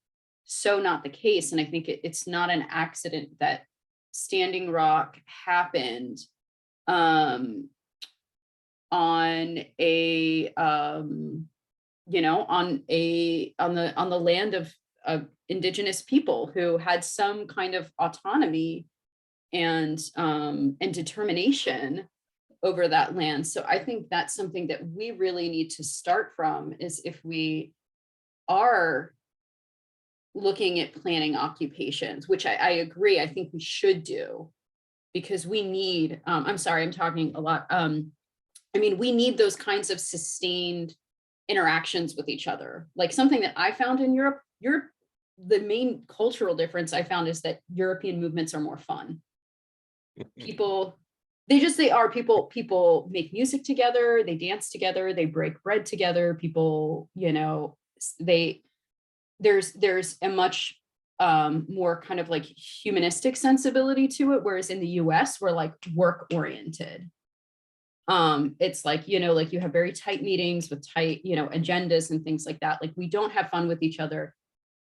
Speaker 3: so not the case. And I think it's not an accident that Standing Rock happened on a on the land of indigenous people who had some kind of autonomy and determination over that land. So I think that's something that we really need to start from, is if we are looking at planning occupations, which I agree, I think we should do, because we need, I'm sorry, I'm talking a lot. I mean, we need those kinds of sustained interactions with each other. Like something that I found in Europe, the main cultural difference I found is that European movements are more fun. People make music together, they dance together, they break bread together. People, there's a much more kind of like humanistic sensibility to it, whereas in the US we're like work oriented. It's like, like you have very tight meetings with tight, agendas and things like that. Like we don't have fun with each other.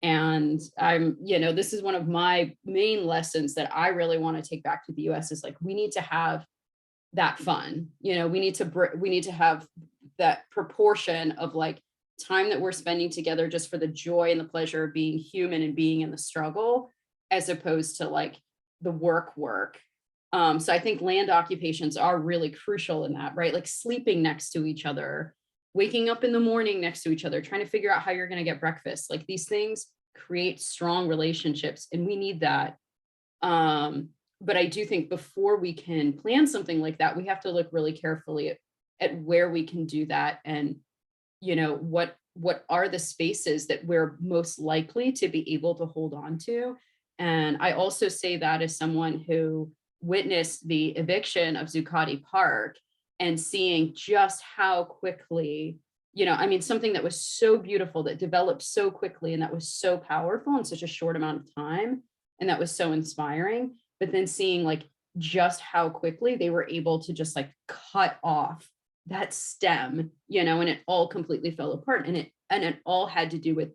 Speaker 3: And this is one of my main lessons that I really want to take back to the US, is like, we need to have that fun. We need to have that proportion of like time that we're spending together just for the joy and the pleasure of being human and being in the struggle, as opposed to like the work. So I think land occupations are really crucial in that, right? Like sleeping next to each other, waking up in the morning next to each other, trying to figure out how you're going to get breakfast. Like these things create strong relationships, and we need that. But I do think before we can plan something like that, we have to look really carefully at where we can do that, and what are the spaces that we're most likely to be able to hold on to. And I also say that as someone who witnessed the eviction of Zuccotti Park, and seeing just how quickly, something that was so beautiful, that developed so quickly, and that was so powerful in such a short amount of time, and that was so inspiring. But then seeing like just how quickly they were able to just like cut off that stem, and it all completely fell apart. And it all had to do with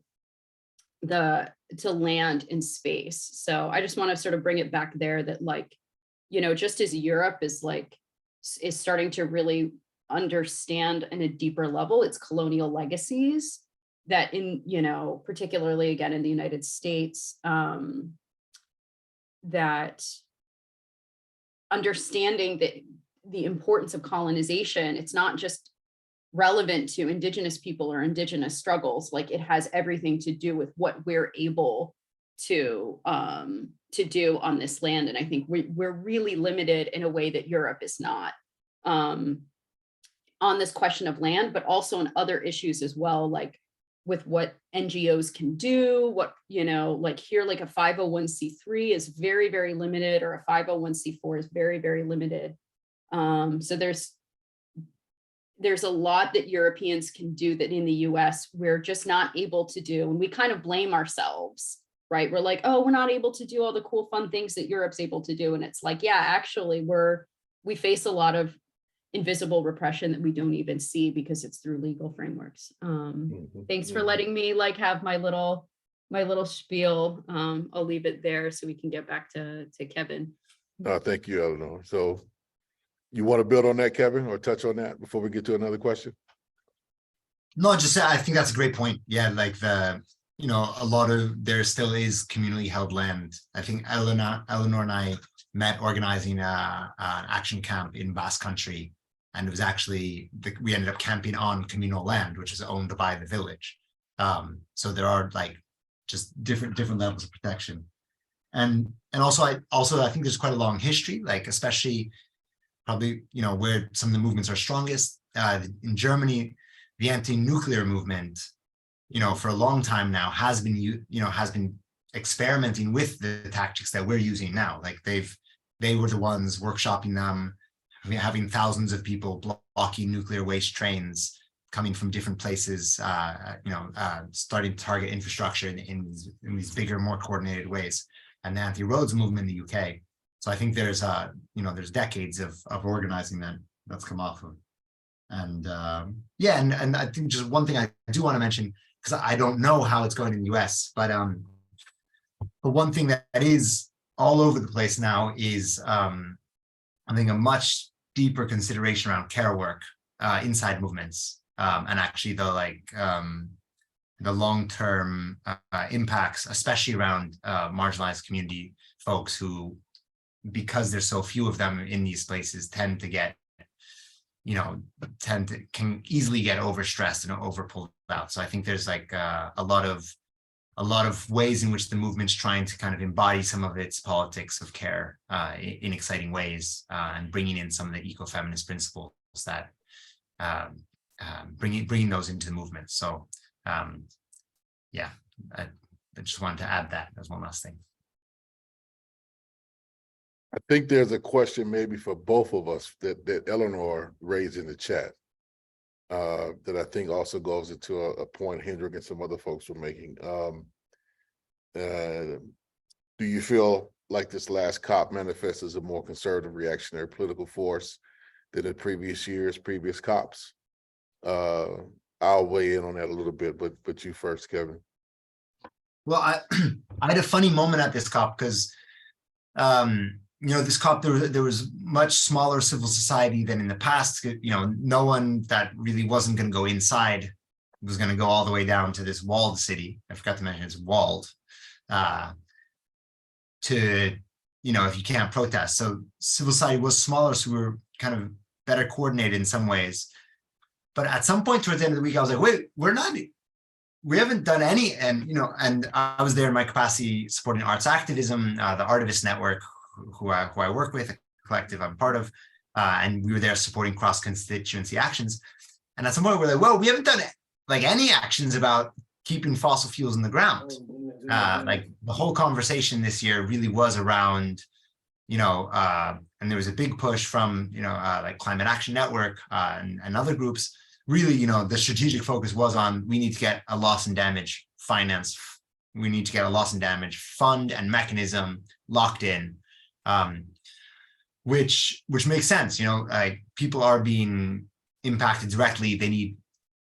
Speaker 3: to land and space. So I just want to sort of bring it back there, that like, just as Europe is starting to really understand in a deeper level its colonial legacies, that in, particularly again in the United States, that understanding that the importance of colonization, it's not just relevant to indigenous people or indigenous struggles. Like it has everything to do with what we're able to do on this land. And I think we're really limited in a way that Europe is not, on this question of land, but also on other issues as well, like with what NGOs can do, what, like here, like a 501c3 is very, very limited, or a 501c4 is very, very limited. So there's a lot that Europeans can do that in the US we're just not able to do. And we kind of blame ourselves, right? We're like, oh, we're not able to do all the cool, fun things that Europe's able to do. And it's like, yeah, actually we face a lot of invisible repression that we don't even see because it's through legal frameworks. Thanks for letting me like have my little spiel. I'll leave it there so we can get back to Kevin.
Speaker 1: No, thank you, Eleanor. So you want to build on that, Kevin, or touch on that before we get to another question?
Speaker 2: No, just I think that's a great point. Yeah, like there still is communally held land. I think Eleanor and I met organizing an action camp in Basque Country, and it was actually we ended up camping on communal land, which is owned by the village. So there are like just different levels of protection, and also I think there's quite a long history, like especially probably where some of the movements are strongest in Germany. The anti-nuclear movement, for a long time now has been experimenting with the tactics that we're using now. Like they were the ones workshopping them, having thousands of people blocking nuclear waste trains coming from different places, starting to target infrastructure in these bigger, more coordinated ways, and the anti-roads movement in the UK. So I think there's decades of organizing that's come off of. And yeah, and I think just one thing I do want to mention, because I don't know how it's going in the US, but one thing that is all over the place now is I think a much deeper consideration around care work inside movements, and actually the long-term impacts, especially around marginalized community folks who, because there's so few of them in these places, tend to get, can easily get overstressed and over pulled out. So I think there's like a lot of ways in which the movement's trying to kind of embody some of its politics of care in exciting ways, and bringing in some of the eco-feminist principles that bringing those into the movement. So yeah, I just wanted to add that as one last thing.
Speaker 1: I think there's a question maybe for both of us that Eleanor raised in the chat that I think also goes into a point Hendrik and some other folks were making. Do you feel like this last COP manifests as a more conservative reactionary political force than in previous years, previous COPs? I'll weigh in on that a little bit, but you first, Kevin.
Speaker 2: Well, I had a funny moment at this COP because this COP, there was much smaller civil society than in the past. No one that really wasn't going to go inside was going to go all the way down to this walled city. I forgot to mention it's walled. If you can't protest. So civil society was smaller, so we were kind of better coordinated in some ways. But at some point towards the end of the week, I was like, wait, we haven't done any, and I was there in my capacity supporting arts activism, the Artivist Network, who I work with, a collective I'm part of, and we were there supporting cross-constituency actions. And at some point we're like, well, we haven't done like any actions about keeping fossil fuels in the ground. Like the whole conversation this year really was around, and there was a big push from, like Climate Action Network and other groups. Really, the strategic focus was on, we need to get a loss and damage finance. We need to get a loss and damage fund and mechanism locked in, which makes sense. Like people are being impacted directly. They need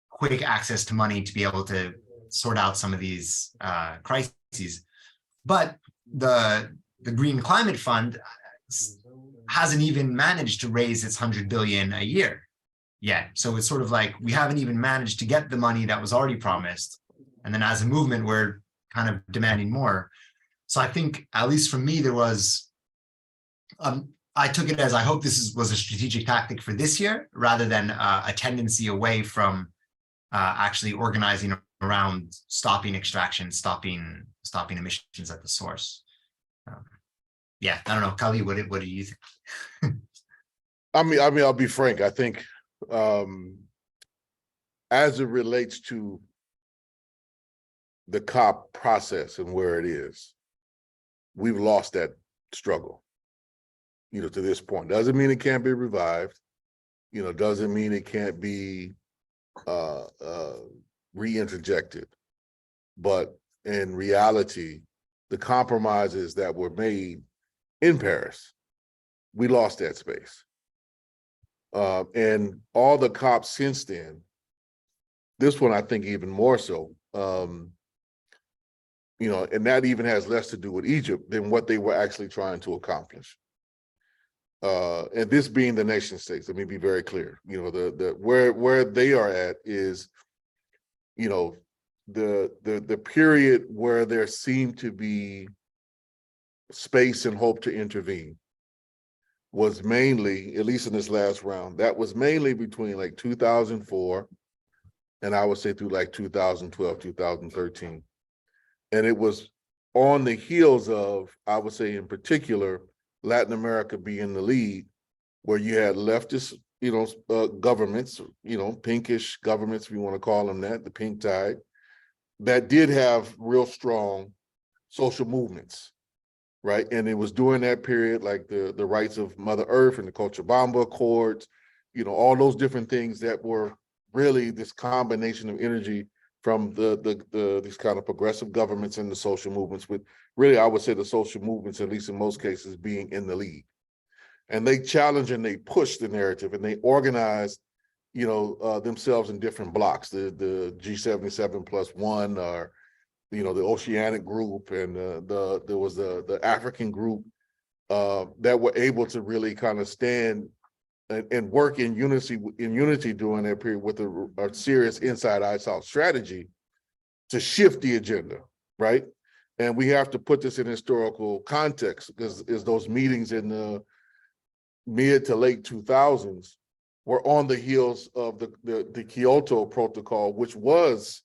Speaker 2: quick access to money to be able to sort out some of these crises. But the Green Climate Fund hasn't even managed to raise its 100 billion a year yet. So it's sort of like we haven't even managed to get the money that was already promised. And then as a movement, we're kind of demanding more. So I think, at least for me, there was, I took it as, I hope this was a strategic tactic for this year, rather than a tendency away from actually organizing around stopping extraction, stopping emissions at the source. Yeah, I don't know, Kali, what do you think?
Speaker 1: I mean, I'll be frank. I think as it relates to the COP process and where it is, we've lost that struggle, to this point. Doesn't mean it can't be revived, doesn't mean it can't be reinterjected. But in reality, the compromises that were made in Paris, we lost that space. And all the COPs since then, this one I think even more so, and that even has less to do with Egypt than what they were actually trying to accomplish. And this being the nation states, let me be very clear. Where they are at is, the period where there seemed to be space and hope to intervene was mainly, at least in this last round, that was mainly between like 2004 and I would say through like 2012, 2013. And it was on the heels of, I would say in particular, Latin America being the lead, where you had leftist, governments, pinkish governments, if you want to call them that, the pink tide, that did have real strong social movements, right? And it was during that period, like the rights of Mother Earth and the Cochabamba Accords, all those different things that were really this combination of energy from these kind of progressive governments and the social movements, with really, I would say the social movements, at least in most cases, being in the lead. And they challenge and they push the narrative and they organize, themselves in different blocks, the G77+1, or, the Oceanic group, and there was the African group that were able to really kind of stand and work in unity during that period with a serious inside out strategy to shift the agenda, right? And we have to put this in historical context, because those meetings in the mid to late 2000s were on the heels of the Kyoto Protocol, which was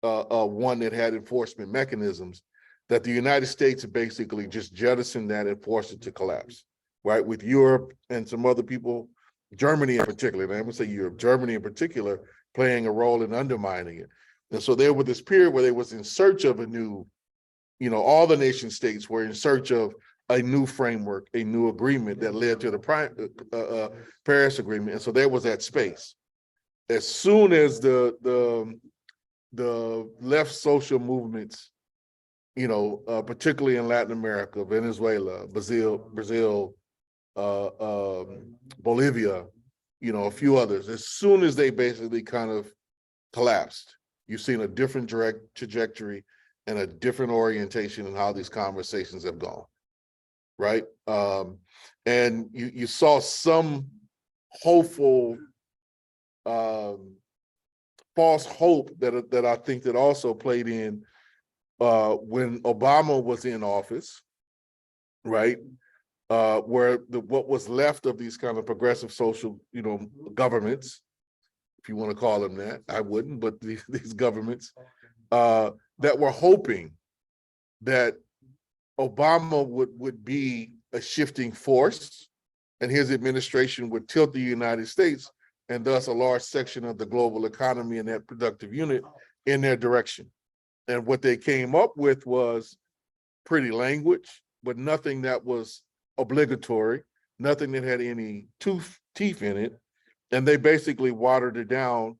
Speaker 1: one that had enforcement mechanisms that the United States basically just jettisoned that and forced it to collapse, right? With Europe and some other people, Germany in particular, and I'm gonna say Europe, Germany in particular, playing a role in undermining it. And so there was this period where they was in search of a new, all the nation states were in search of a new framework, a new agreement that led to the Paris Agreement. And so there was that space. As soon as the left social movements, particularly in Latin America, Venezuela, Brazil, Bolivia, a few others, as soon as they basically kind of collapsed, you've seen a different trajectory and a different orientation in how these conversations have gone, right? And you saw some hopeful, false hope that I think that also played in when Obama was in office, right? Where what was left of these kind of progressive social, governments, if you want to call them that, I wouldn't, but these governments that were hoping that Obama would be a shifting force and his administration would tilt the United States and thus a large section of the global economy and that productive unit in their direction. And what they came up with was pretty language, but nothing that was obligatory, nothing that had any teeth in it. And they basically watered it down,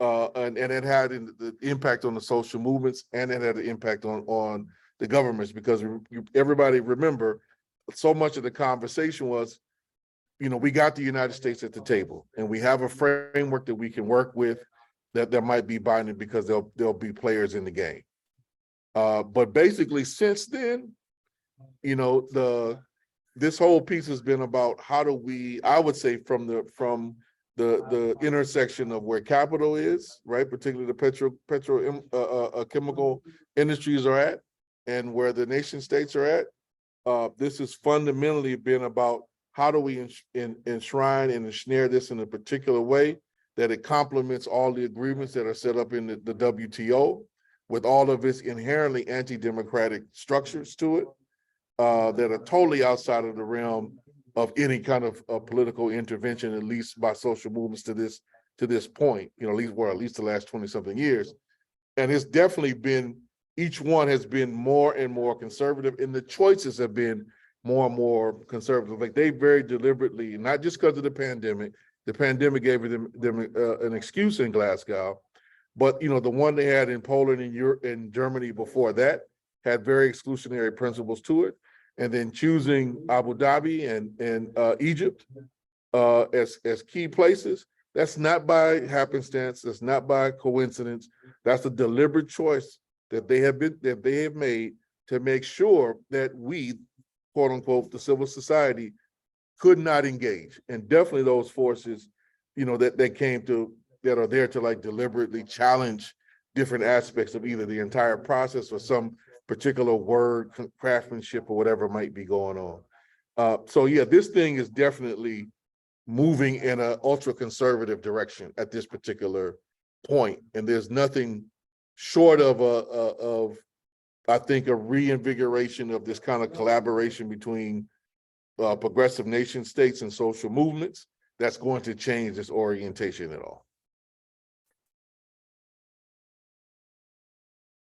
Speaker 1: and it had the impact on the social movements, and it had an impact on the governments, because everybody remember, so much of the conversation was, we got the United States at the table, and we have a framework that we can work with that might be binding because there'll be players in the game. But basically, since then, this whole piece has been about how do we, I would say, from the intersection of where capital is, right, particularly the chemical industries are at, and where the nation states are at. This has fundamentally been about how do we enshrine and ensnare this in a particular way that it complements all the agreements that are set up in the WTO, with all of its inherently anti-democratic structures to it, that are totally outside of the realm of any kind of political intervention, at least by social movements to this point, at least the last 20-something years. And it's definitely been, each one has been more and more conservative, and the choices have been more and more conservative. Like, they very deliberately, not just because of the pandemic gave them an excuse in Glasgow, but the one they had in Poland and Europe and Germany before that had very exclusionary principles to it. And then choosing Abu Dhabi and Egypt as key places, that's not by happenstance, that's not by coincidence. That's a deliberate choice that they have made to make sure that we, quote unquote, the civil society, could not engage. And definitely those forces, that are there to like deliberately challenge different aspects of either the entire process or some particular word craftsmanship or whatever might be going on. So yeah, this thing is definitely moving in an ultra conservative direction at this particular point, and there's nothing short of I think a reinvigoration of this kind of collaboration between progressive nation states and social movements that's going to change this orientation at all.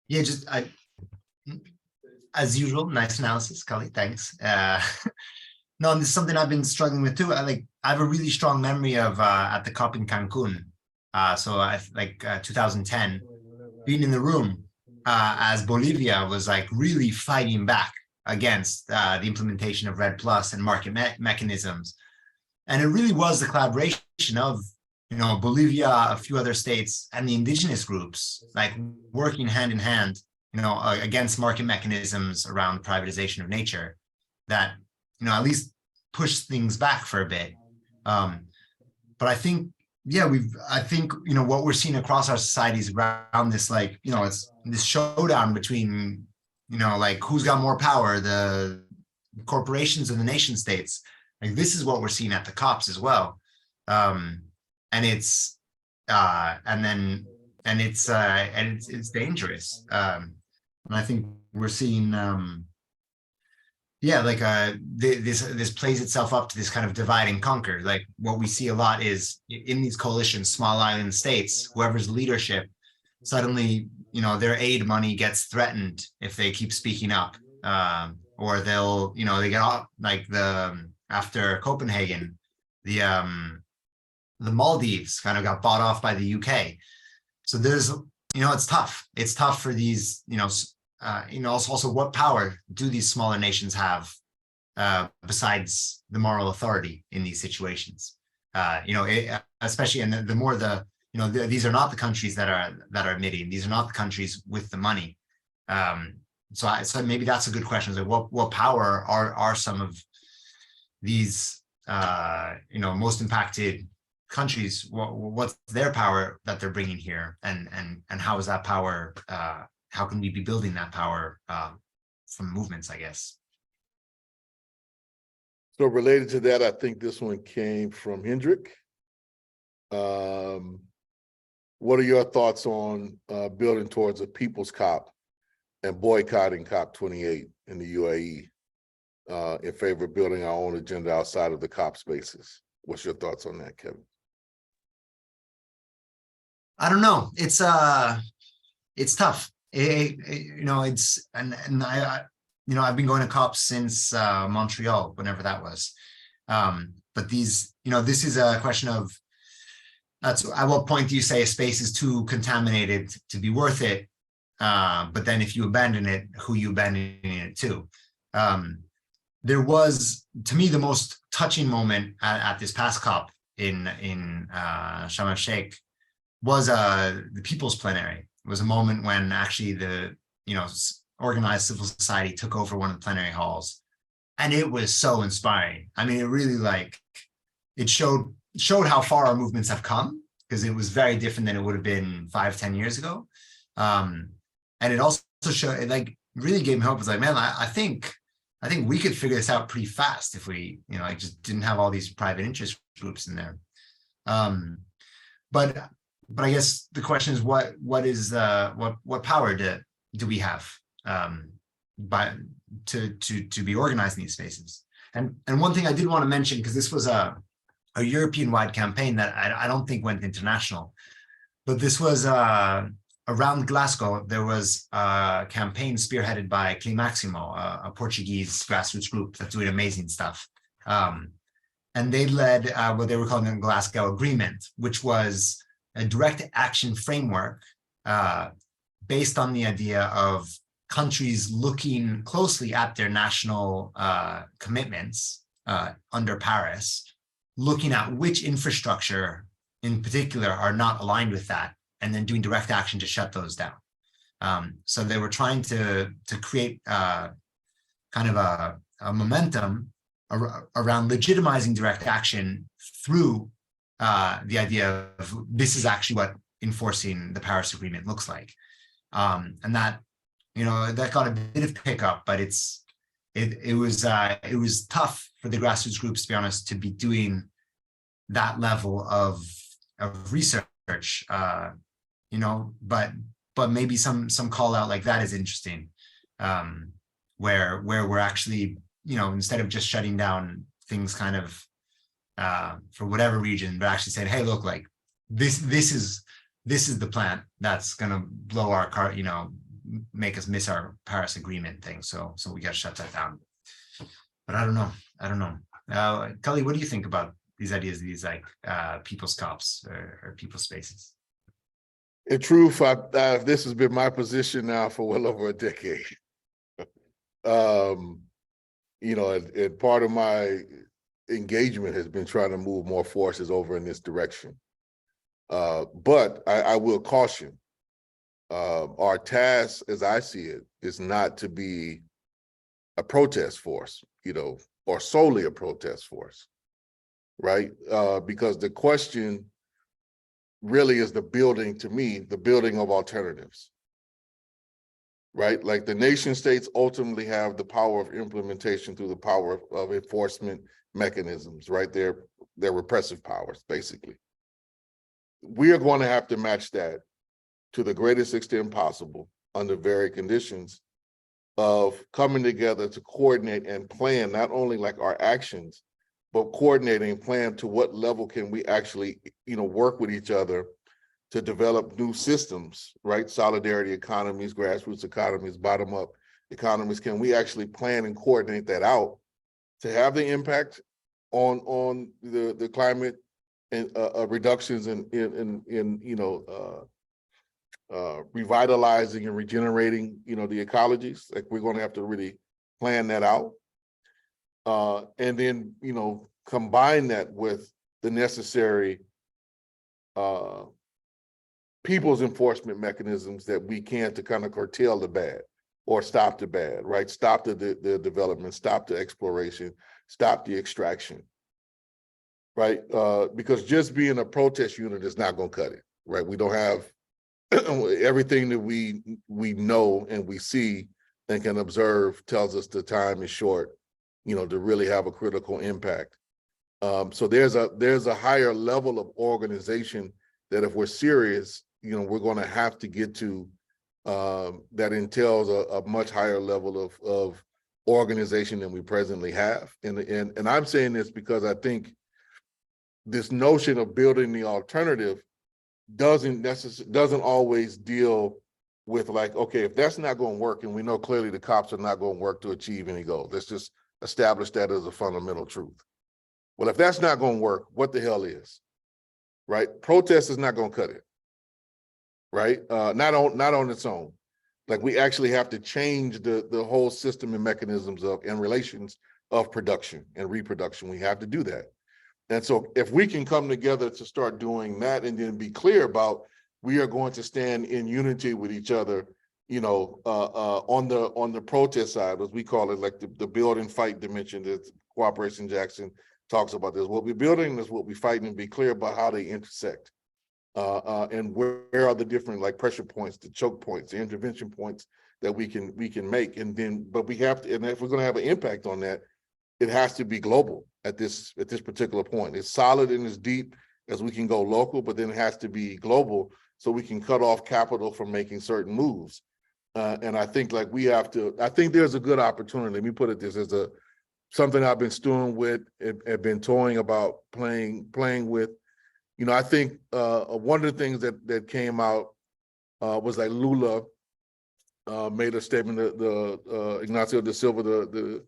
Speaker 2: Yeah, as usual, nice analysis, Kali, thanks. No, and this is something I've been struggling with too. I have a really strong memory of at the COP in Cancun. 2010, being in the room as Bolivia was like really fighting back against the implementation of RED+ and market mechanisms. And it really was the collaboration of Bolivia, a few other states, and the indigenous groups, like working hand in hand, against market mechanisms around privatization of nature that, at least push things back for a bit. But I think, what we're seeing across our societies around this, it's this showdown between, who's got more power, the corporations and the nation states. Like, this is what we're seeing at the COPs as well. And it's it's dangerous. And I think we're seeing this plays itself up to this kind of divide and conquer. Like, what we see a lot is in these coalitions, small island states, whoever's leadership, suddenly, their aid money gets threatened if they keep speaking up, or they'll, they get off, like after Copenhagen, the Maldives kind of got bought off by the UK. So there's, it's tough. It's tough for these, also what power do these smaller nations have besides the moral authority in these situations? Especially, and the more these are not the countries that are emitting. These are not the countries with the money. So maybe that's a good question. Like, what power are some of these most impacted countries? What's their power that they're bringing here, and how is that power? How can we be building that power from movements, I guess?
Speaker 1: So related to that, I think this one came from Hendrik. What are your thoughts on building towards a people's COP and boycotting COP28 in the UAE in favor of building our own agenda outside of the COP spaces? What's your thoughts on that, Kevin?
Speaker 2: I don't know. It's tough. I've been going to COPs since Montreal, whenever that was. But these, this is a question of, at what point do you say a space is too contaminated to be worth it? But then if you abandon it, who you abandoning it to? There was, to me, the most touching moment at this past COP in Sharm El Sheikh was the People's Plenary. It was a moment when actually the organized civil society took over one of the plenary halls, and it was so inspiring. I mean, it really it showed how far our movements have come, because it was very different than it would have been 5-10 years ago. And it also showed, it really gave me hope. It was like, man, I think we could figure this out pretty fast if we, just didn't have all these private interest groups in there. But I guess the question is, what power do we have to be organized in these spaces? And one thing I did want to mention, because this was a European-wide campaign that I don't think went international, but this was around Glasgow. There was a campaign spearheaded by Climaximo, a Portuguese grassroots group that's doing amazing stuff. And they led what they were calling the Glasgow Agreement, which was a direct action framework based on the idea of countries looking closely at their national commitments under Paris, looking at which infrastructure in particular are not aligned with that, and then doing direct action to shut those down. So they were trying to create kind of a momentum around legitimizing direct action through the idea of this is actually what enforcing the Paris Agreement looks like. And that, that got a bit of pickup, but it was tough for the grassroots groups, to be honest, to be doing that level of research, but maybe some call out like that is interesting, where we're actually, instead of just shutting down things kind of for whatever region, but actually saying, hey, look, like this is the plant that's gonna blow our car, make us miss our Paris Agreement thing. So we got to shut that down. But I don't know. Kali, what do you think about these ideas, these people's COPs or people's spaces?
Speaker 1: In truth, this has been my position now for well over a decade. And part of my engagement has been trying to move more forces over in this direction. But I will caution, our task, as I see it, is not to be a protest force, or solely a protest force, right? Because the question really is the building, to me, the building of alternatives, right? Like the nation states ultimately have the power of implementation through the power of enforcement mechanisms, right? They're repressive powers, basically. We are going to have to match that to the greatest extent possible under varied conditions of coming together to coordinate and plan not only like our actions, but coordinating and plan to what level can we actually, work with each other to develop new systems, right? Solidarity economies, grassroots economies, bottom-up economies. Can we actually plan and coordinate that out to have the impact on the climate and reductions in revitalizing and regenerating, the ecologies? Like, we're going to have to really plan that out, and then combine that with the necessary people's enforcement mechanisms that we can to kind of curtail the bad or stop the bad, right? Stop the development, stop the exploration, stop the extraction, right? Because just being a protest unit is not going to cut it, right? We don't have everything that we know and we see and can observe tells us the time is short, to really have a critical impact. So there's a higher level of organization that, if we're serious, we're going to have to get to, that entails a much higher level of organization than we presently have. And I'm saying this because I think this notion of building the alternative doesn't always deal with, like, okay, if that's not going to work, and we know clearly the cops are not going to work to achieve any goals, let's just establish that as a fundamental truth. Well, if that's not going to work, what the hell is, right? Protest is not going to cut it, right? Not on its own. Like, we actually have to change the whole system and mechanisms and relations of production and reproduction. We have to do that. And so if we can come together to start doing that, and then be clear about, we are going to stand in unity with each other, on the protest side, as we call it, like the build and fight dimension that Cooperation Jackson talks about. This, what we're building is what we're fighting, and be clear about how they intersect. And where are the different, like, pressure points, the choke points, the intervention points that we can make. And then, but we have to, and if we're going to have an impact on that, it has to be global at this particular point. It's solid and as deep as we can go local, but then it has to be global so we can cut off capital from making certain moves. And I think, like, we have to, I think there's a good opportunity. Let me put it this as something I've been stewing with, and been toying about, playing with. I think one of the things that came out was, like, Lula made a statement, the Ignacio da Silva, the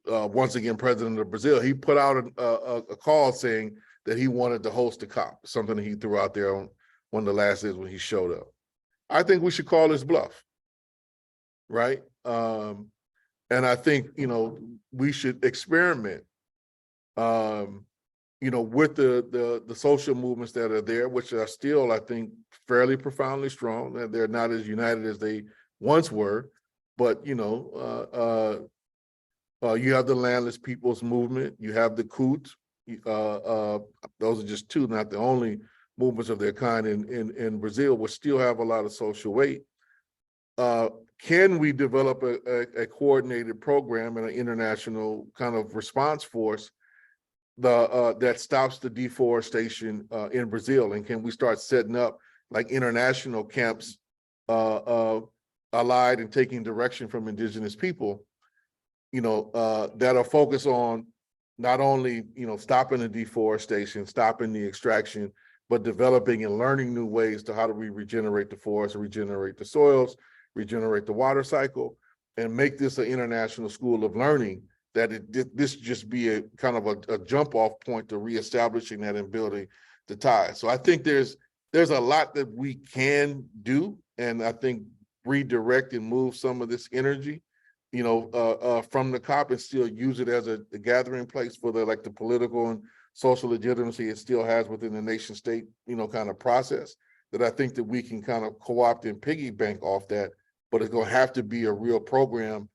Speaker 1: once again president of Brazil. He put out a call saying that he wanted to host a COP, something that he threw out there on one of the last days when he showed up. I think we should call this bluff, right? And I think, we should experiment, with the social movements that are there, which are still, I think, fairly profoundly strong. They're not as united as they once were, but you have the Landless People's Movement, you have the CUT. Those are just two, not the only movements of their kind in Brazil, which still have a lot of social weight. Can we develop a coordinated program and an international kind of response force that stops the deforestation in Brazil? And can we start setting up, like, international camps allied and taking direction from indigenous people, that are focused on not only, stopping the deforestation, stopping the extraction, but developing and learning new ways to how do we regenerate the forest, regenerate the soils, regenerate the water cycle, and make this an international school of learning, that this just be a kind of a jump off point to reestablishing that and building the ties. So I think there's a lot that we can do, and I think redirect and move some of this energy, from the COP, and still use it as a gathering place for the political and social legitimacy it still has within the nation state, kind of process, that I think that we can kind of co-opt and piggy bank off that, but it's going to have to be a real program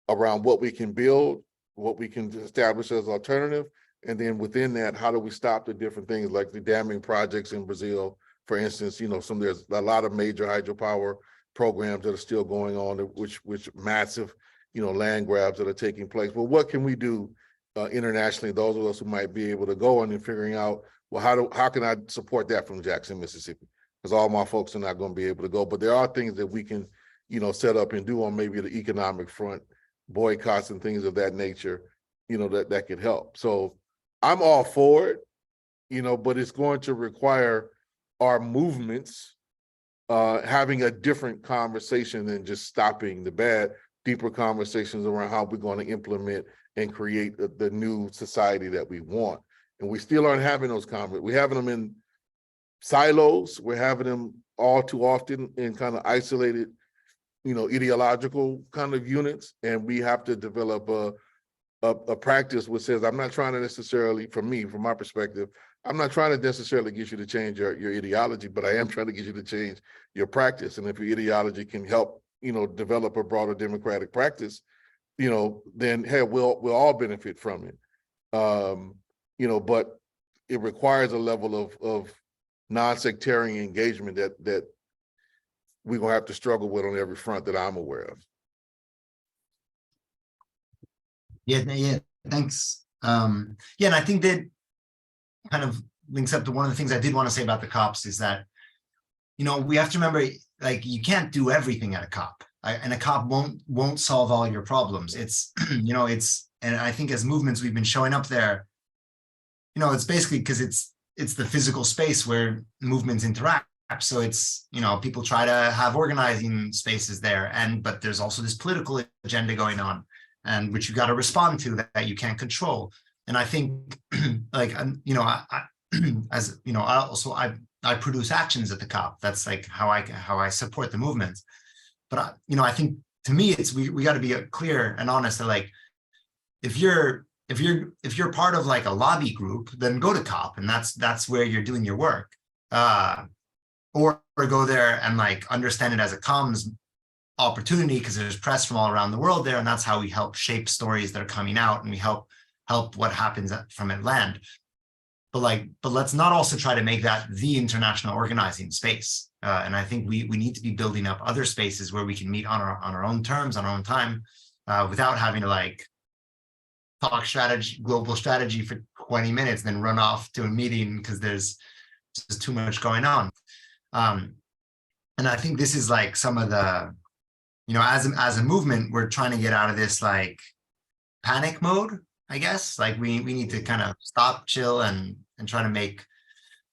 Speaker 1: around what we can build, what we can establish as alternative, and then within that, how do we stop the different things like the damming projects in Brazil, for instance. There's a lot of major hydropower programs that are still going on, which massive, land grabs that are taking place. But what can we do internationally? Those of us who might be able to go on and figuring out, well, how can I support that from Jackson, Mississippi? Because all my folks are not going to be able to go. But there are things that we can, set up and do on maybe the economic front, boycotts and things of that nature, that could help. So I'm all for it, but it's going to require our movements having a different conversation than just stopping the bad, deeper conversations around how we're going to implement and create the new society that we want. And we still aren't having those conversations. We're having them in silos. We're having them all too often in kind of isolated, ideological kind of units. And we have to develop a practice which says, I'm not trying to necessarily, from my perspective, I'm not trying to necessarily get you to change your ideology, but I am trying to get you to change your practice. And if your ideology can help, develop a broader democratic practice, then hey, we'll all benefit from it. But it requires a level of non-sectarian engagement that we're gonna have to struggle with on every front that I'm aware of.
Speaker 2: Yeah, thanks. And I think that kind of links up to one of the things I did want to say about the COPs is that, we have to remember, like, you can't do everything at a COP, and a COP won't solve all your problems. It's, and I think as movements, we've been showing up there, it's basically because it's the physical space where movements interact. So it's, people try to have organizing spaces there, but there's also this political agenda going on, and which you got to respond to that you can't control. And I think, like, I produce actions at the COP. That's like how I support the movement. But I think, to me, it's we got to be clear and honest that, like, if you're part of like a lobby group, then go to COP, and that's where you're doing your work. Or go there and like understand it as a comms opportunity, because there's press from all around the world there, and that's how we help shape stories that are coming out, and we help what happens from it land. But let's not also try to make that the international organizing space. And I think we need to be building up other spaces where we can meet on our own terms, on our own time, without having to like talk global strategy for 20 minutes, then run off to a meeting because there's just too much going on. And I think this is like some of the, as a movement, we're trying to get out of this like panic mode, I guess. Like we need to kind of stop, chill, and try to make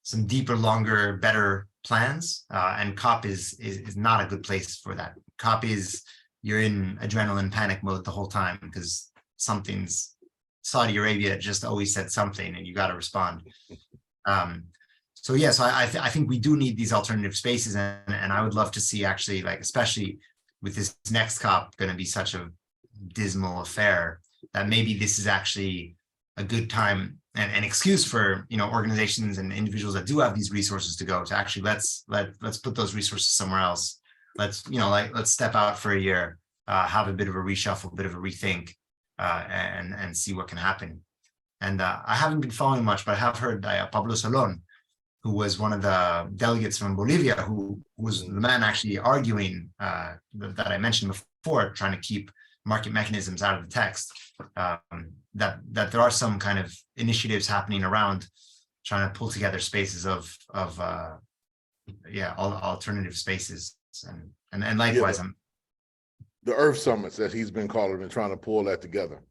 Speaker 2: some deeper, longer, better plans. And COP is not a good place for that. COP is, you're in adrenaline panic mode the whole time because Saudi Arabia just always said something and you got to respond. So I think we do need these alternative spaces, and I would love to see, actually, like, especially with this next COP going to be such a dismal affair, that maybe this is actually a good time and an excuse for organizations and individuals that do have these resources to go to actually let's put those resources somewhere else. Let's step out for a year, have a bit of a reshuffle, a bit of a rethink, and see what can happen. And I haven't been following much, but I have heard Pablo Salón, who was one of the delegates from Bolivia, who was the man actually arguing that I mentioned before, trying to keep market mechanisms out of the text, that there are some kind of initiatives happening around trying to pull together spaces of alternative spaces, and likewise,
Speaker 1: the Earth Summits that he's been calling and trying to pull that together,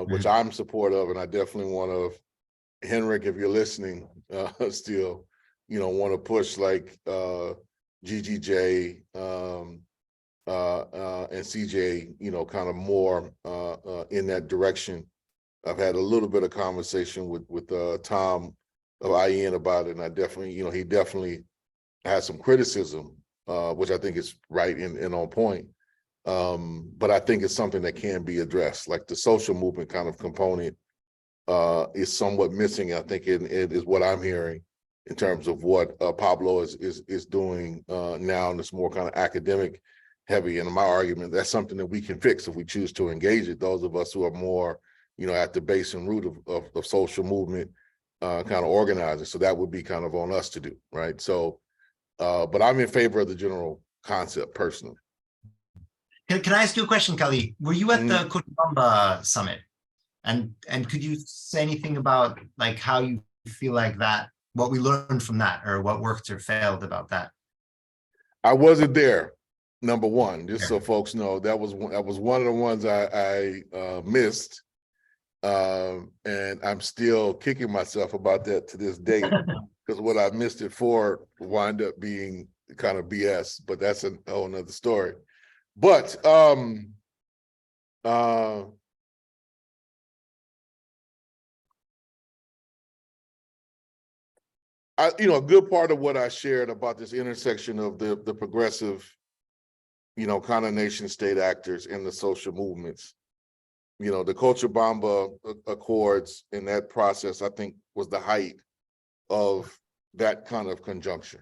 Speaker 1: which I'm supportive of, and I definitely want to, Henrik, if you're listening, still, want to push like GGJ and CJ, kind of more in that direction. I've had a little bit of conversation with Tom of IEN about it, and I definitely, he definitely has some criticism, which I think is right and on point. But I think it's something that can be addressed, like the social movement kind of component is somewhat missing. I think it is what I'm hearing in terms of what Pablo is doing now, and it's more kind of academic heavy. And my argument, that's something that we can fix if we choose to engage it. Those of us who are more, at the base and root of social movement, kind of organizing. So that would be kind of on us to do, right? So, but I'm in favor of the general concept personally.
Speaker 2: Can I ask you a question, Kali? Were you at the Cochabamba summit? And could you say anything about like how you feel like that, what we learned from that, or what worked or failed about that?
Speaker 1: I wasn't there, number one, just so folks know. That was one of the ones I missed. And I'm still kicking myself about that to this day, because what I missed it for wound up being kind of BS, but that's a whole nother story. But a good part of what I shared about this intersection of the progressive, kind of nation state actors and the social movements, the Cochabamba Accords in that process, I think, was the height of that kind of conjunction.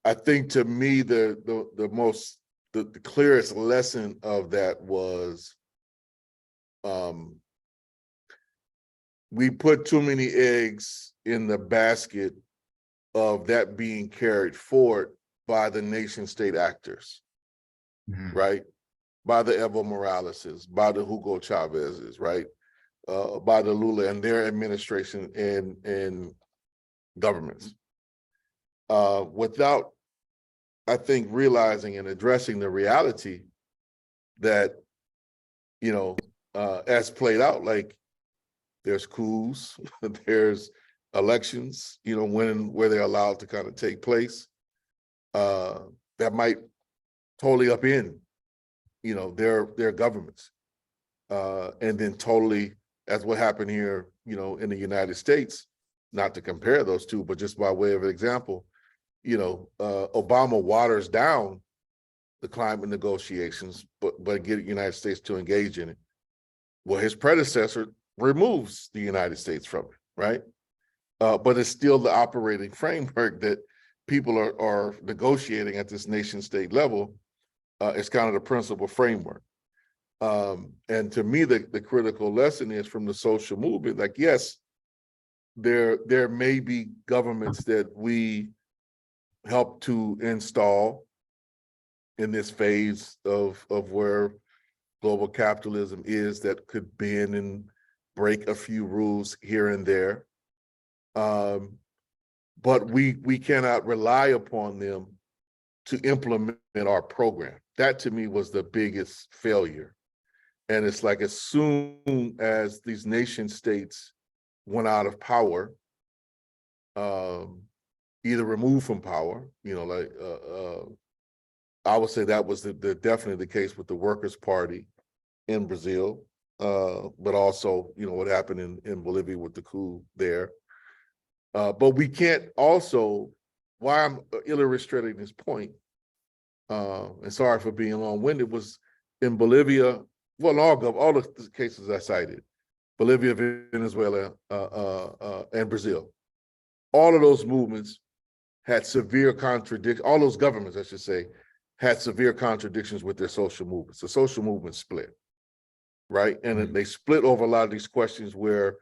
Speaker 1: I think to me, the clearest lesson of that was we put too many eggs in the basket of that being carried forward by the nation state actors, right? By the Evo Moraleses, by the Hugo Chavez's, right? By the Lula and their administration and governments. Without, I think, realizing and addressing the reality that, as played out, like there's coups, there's elections, where they're allowed to kind of take place, that might totally upend, their governments. And then totally, as what happened here, in the United States, not to compare those two, but just by way of example, Obama waters down the climate negotiations, but get the United States to engage in it. Well, his predecessor removes the United States from it, right? But it's still the operating framework that people are negotiating at this nation state level. It's kind of the principal framework. And to me, the critical lesson is from the social movement, like, yes, there may be governments that we help to install in this phase of where global capitalism is, that could bend and break a few rules here and there. But we cannot rely upon them to implement our program. That to me was the biggest failure. And it's like, as soon as these nation states went out of power, either removed from power, I would say that was definitely the case with the Workers' Party in Brazil, but also, what happened in Bolivia with the coup there. But we can't also, why I'm illustrating this point, and sorry for being long-winded, was in Bolivia, well, all the cases I cited, Bolivia, Venezuela, and Brazil, all of those movements had severe contradictions, all those governments, I should say, had severe contradictions with their social movements. The social movement split, right? And they split over a lot of these questions where,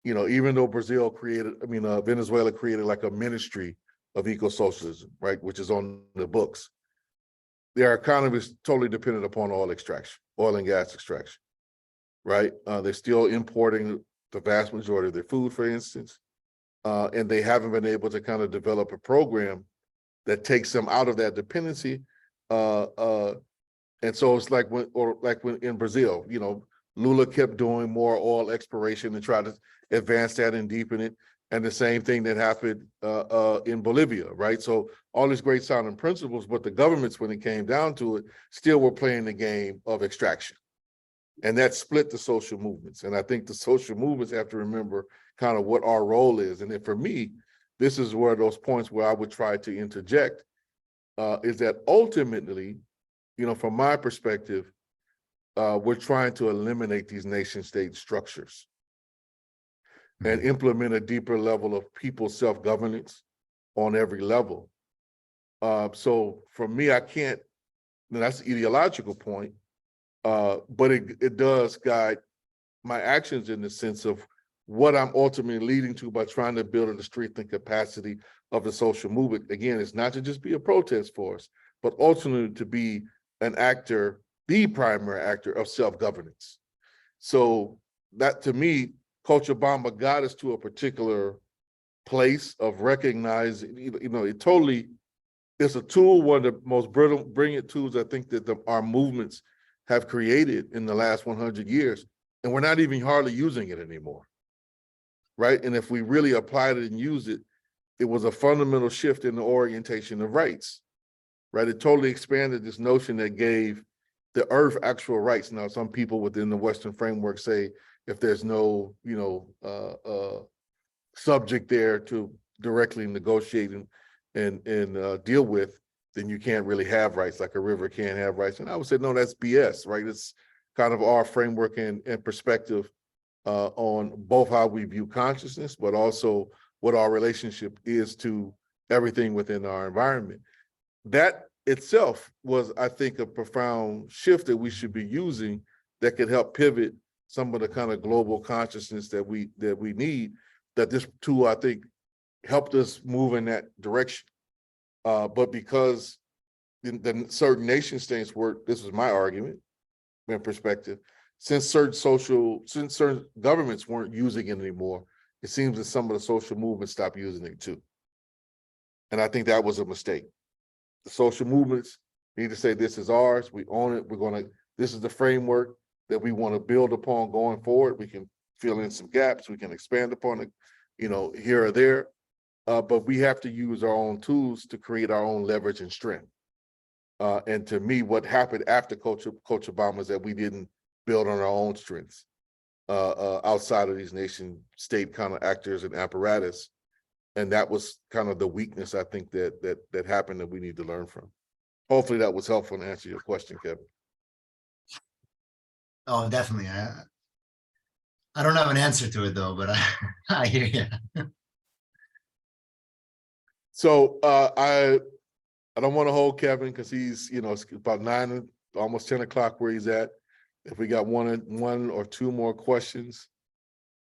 Speaker 1: even though Venezuela created like a ministry of eco-socialism, right, which is on the books, their economy is totally dependent upon oil extraction, oil and gas extraction, right? They're still importing the vast majority of their food, for instance, and they haven't been able to kind of develop a program that takes them out of that dependency. And so it's like when in Brazil, Lula kept doing more oil exploration and tried to advance that and deepen it. And the same thing that happened in Bolivia, right? So all these great sounding principles, but the governments, when it came down to it, still were playing the game of extraction. And that split the social movements. And I think the social movements have to remember kind of what our role is. And then for me, this is where those points where I would try to interject, is that ultimately, from my perspective, we're trying to eliminate these nation state structures and implement a deeper level of people self-governance on every level. So for me, I can't, and that's the ideological point, but it does guide my actions in the sense of what I'm ultimately leading to by trying to build the strength and capacity of the social movement. Again, it's not to just be a protest force, but ultimately to be an actor, the primary actor of self-governance. So that, to me, Coach Obama got us to a particular place of recognizing, it totally, it's a tool, one of the most brilliant tools I think that our movements have created in the last 100 years, and we're not even hardly using it anymore, right? And if we really applied it and used it, it was a fundamental shift in the orientation of rights, right? It totally expanded this notion that gave the earth actual rights. Now, some people within the Western framework say if there's no, subject there to directly negotiate and deal with, then you can't really have rights, like a river can't have rights. And I would say, no, that's BS, right? It's kind of our framework and perspective on both how we view consciousness, but also what our relationship is to everything within our environment. That itself was, I think, a profound shift that we should be using that could help pivot some of the kind of global consciousness that we need, that this tool, I think, helped us move in that direction. But because the certain nation states were, this is my argument and perspective, since certain governments weren't using it anymore, it seems that some of the social movements stopped using it too. And I think that was a mistake. The social movements need to say, this is ours, we own it, this is the framework that we want to build upon going forward. We can fill in some gaps, we can expand upon it, here or there. But we have to use our own tools to create our own leverage and strength. And to me, what happened after Coach Obama is that we didn't build on our own strengths outside of these nation state kind of actors and apparatus. And that was kind of the weakness, I think, that happened that we need to learn from. Hopefully that was helpful to answer your question, Kevin.
Speaker 2: Oh, definitely. I don't have an answer to it though, but I hear you.
Speaker 1: So I don't want to hold Kevin because he's, it's about 9, almost 10 o'clock where he's at. If we got one or two more questions,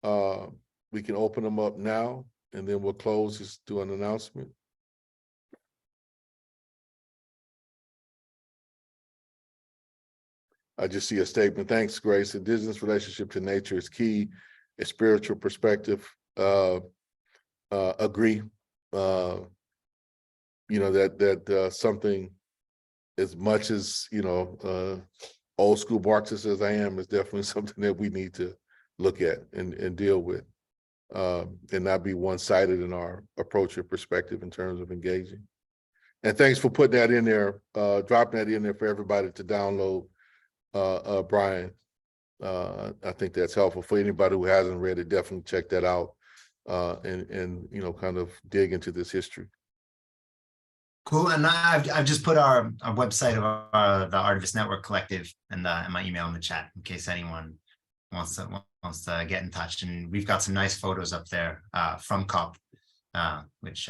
Speaker 1: we can open them up now, and then we'll close, just do an announcement. I just see a statement. Thanks, Grace. Indigenous relationship to nature is key. A spiritual perspective. Agree. That something, as much as old school Marxist as I am, is definitely something that we need to look at and deal with, and not be one-sided in our approach or perspective in terms of engaging. And thanks for putting that in there, dropping that in there for everybody to download, Brian. I think that's helpful for anybody who hasn't read it. Definitely check that out, and kind of dig into this history.
Speaker 2: Cool. And I've just put our website of the Artivist Network Collective and my email in the chat in case anyone wants to get in touch. And we've got some nice photos up there from COP, which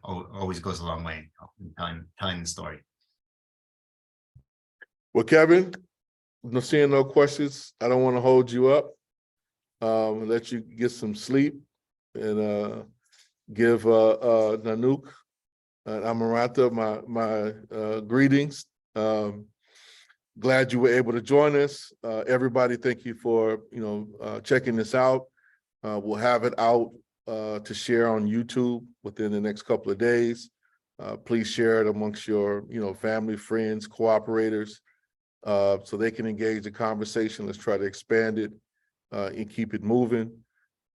Speaker 2: always goes a long way in telling the story.
Speaker 1: Well, Kevin, no seeing no questions. I don't want to hold you up. Let you get some sleep, and give Nanook and Amaranta my greetings. Glad you were able to join us. Everybody, thank you for checking this out. We'll have it out to share on YouTube within the next couple of days. Please share it amongst your family, friends, cooperators, so they can engage the conversation. Let's try to expand it and keep it moving.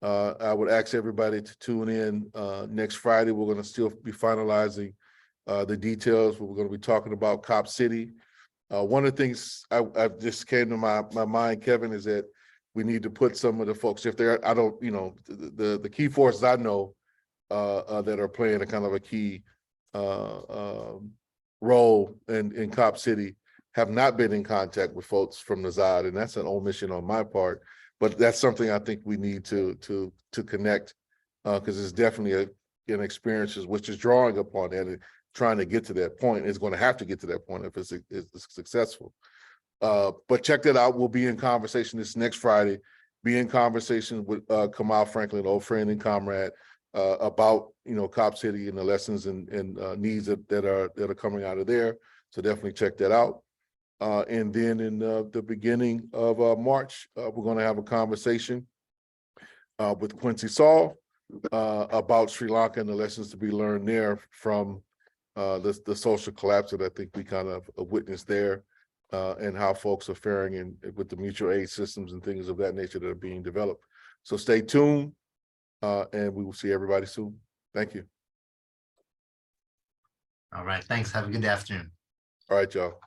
Speaker 1: I would ask everybody to tune in next Friday. We're going to still be finalizing the details. We're going to be talking about Cop City. One of the things I just came to my mind, Kevin, is that we need to put some of the folks, if they're, I don't, the key forces I know that are playing a kind of a key role in Cop City. have not been in contact with folks from the ZOD, and that's an omission on my part. But that's something I think we need to connect, because it's definitely an experience which is drawing upon that and trying to get to that point. It's going to have to get to that point if it's successful. But check that out. We'll be in conversation this next Friday. Be in conversation with Kamal Franklin, old friend and comrade, about Cop City and the lessons and needs that are coming out of there. So definitely check that out. And then in the beginning of March, we're going to have a conversation with Quincy Saul about Sri Lanka and the lessons to be learned there from the social collapse that I think we kind of witnessed there, and how folks are faring in with the mutual aid systems and things of that nature that are being developed. So stay tuned, and we will see everybody soon. Thank you.
Speaker 2: All right, thanks. Have a good afternoon.
Speaker 1: All right, y'all.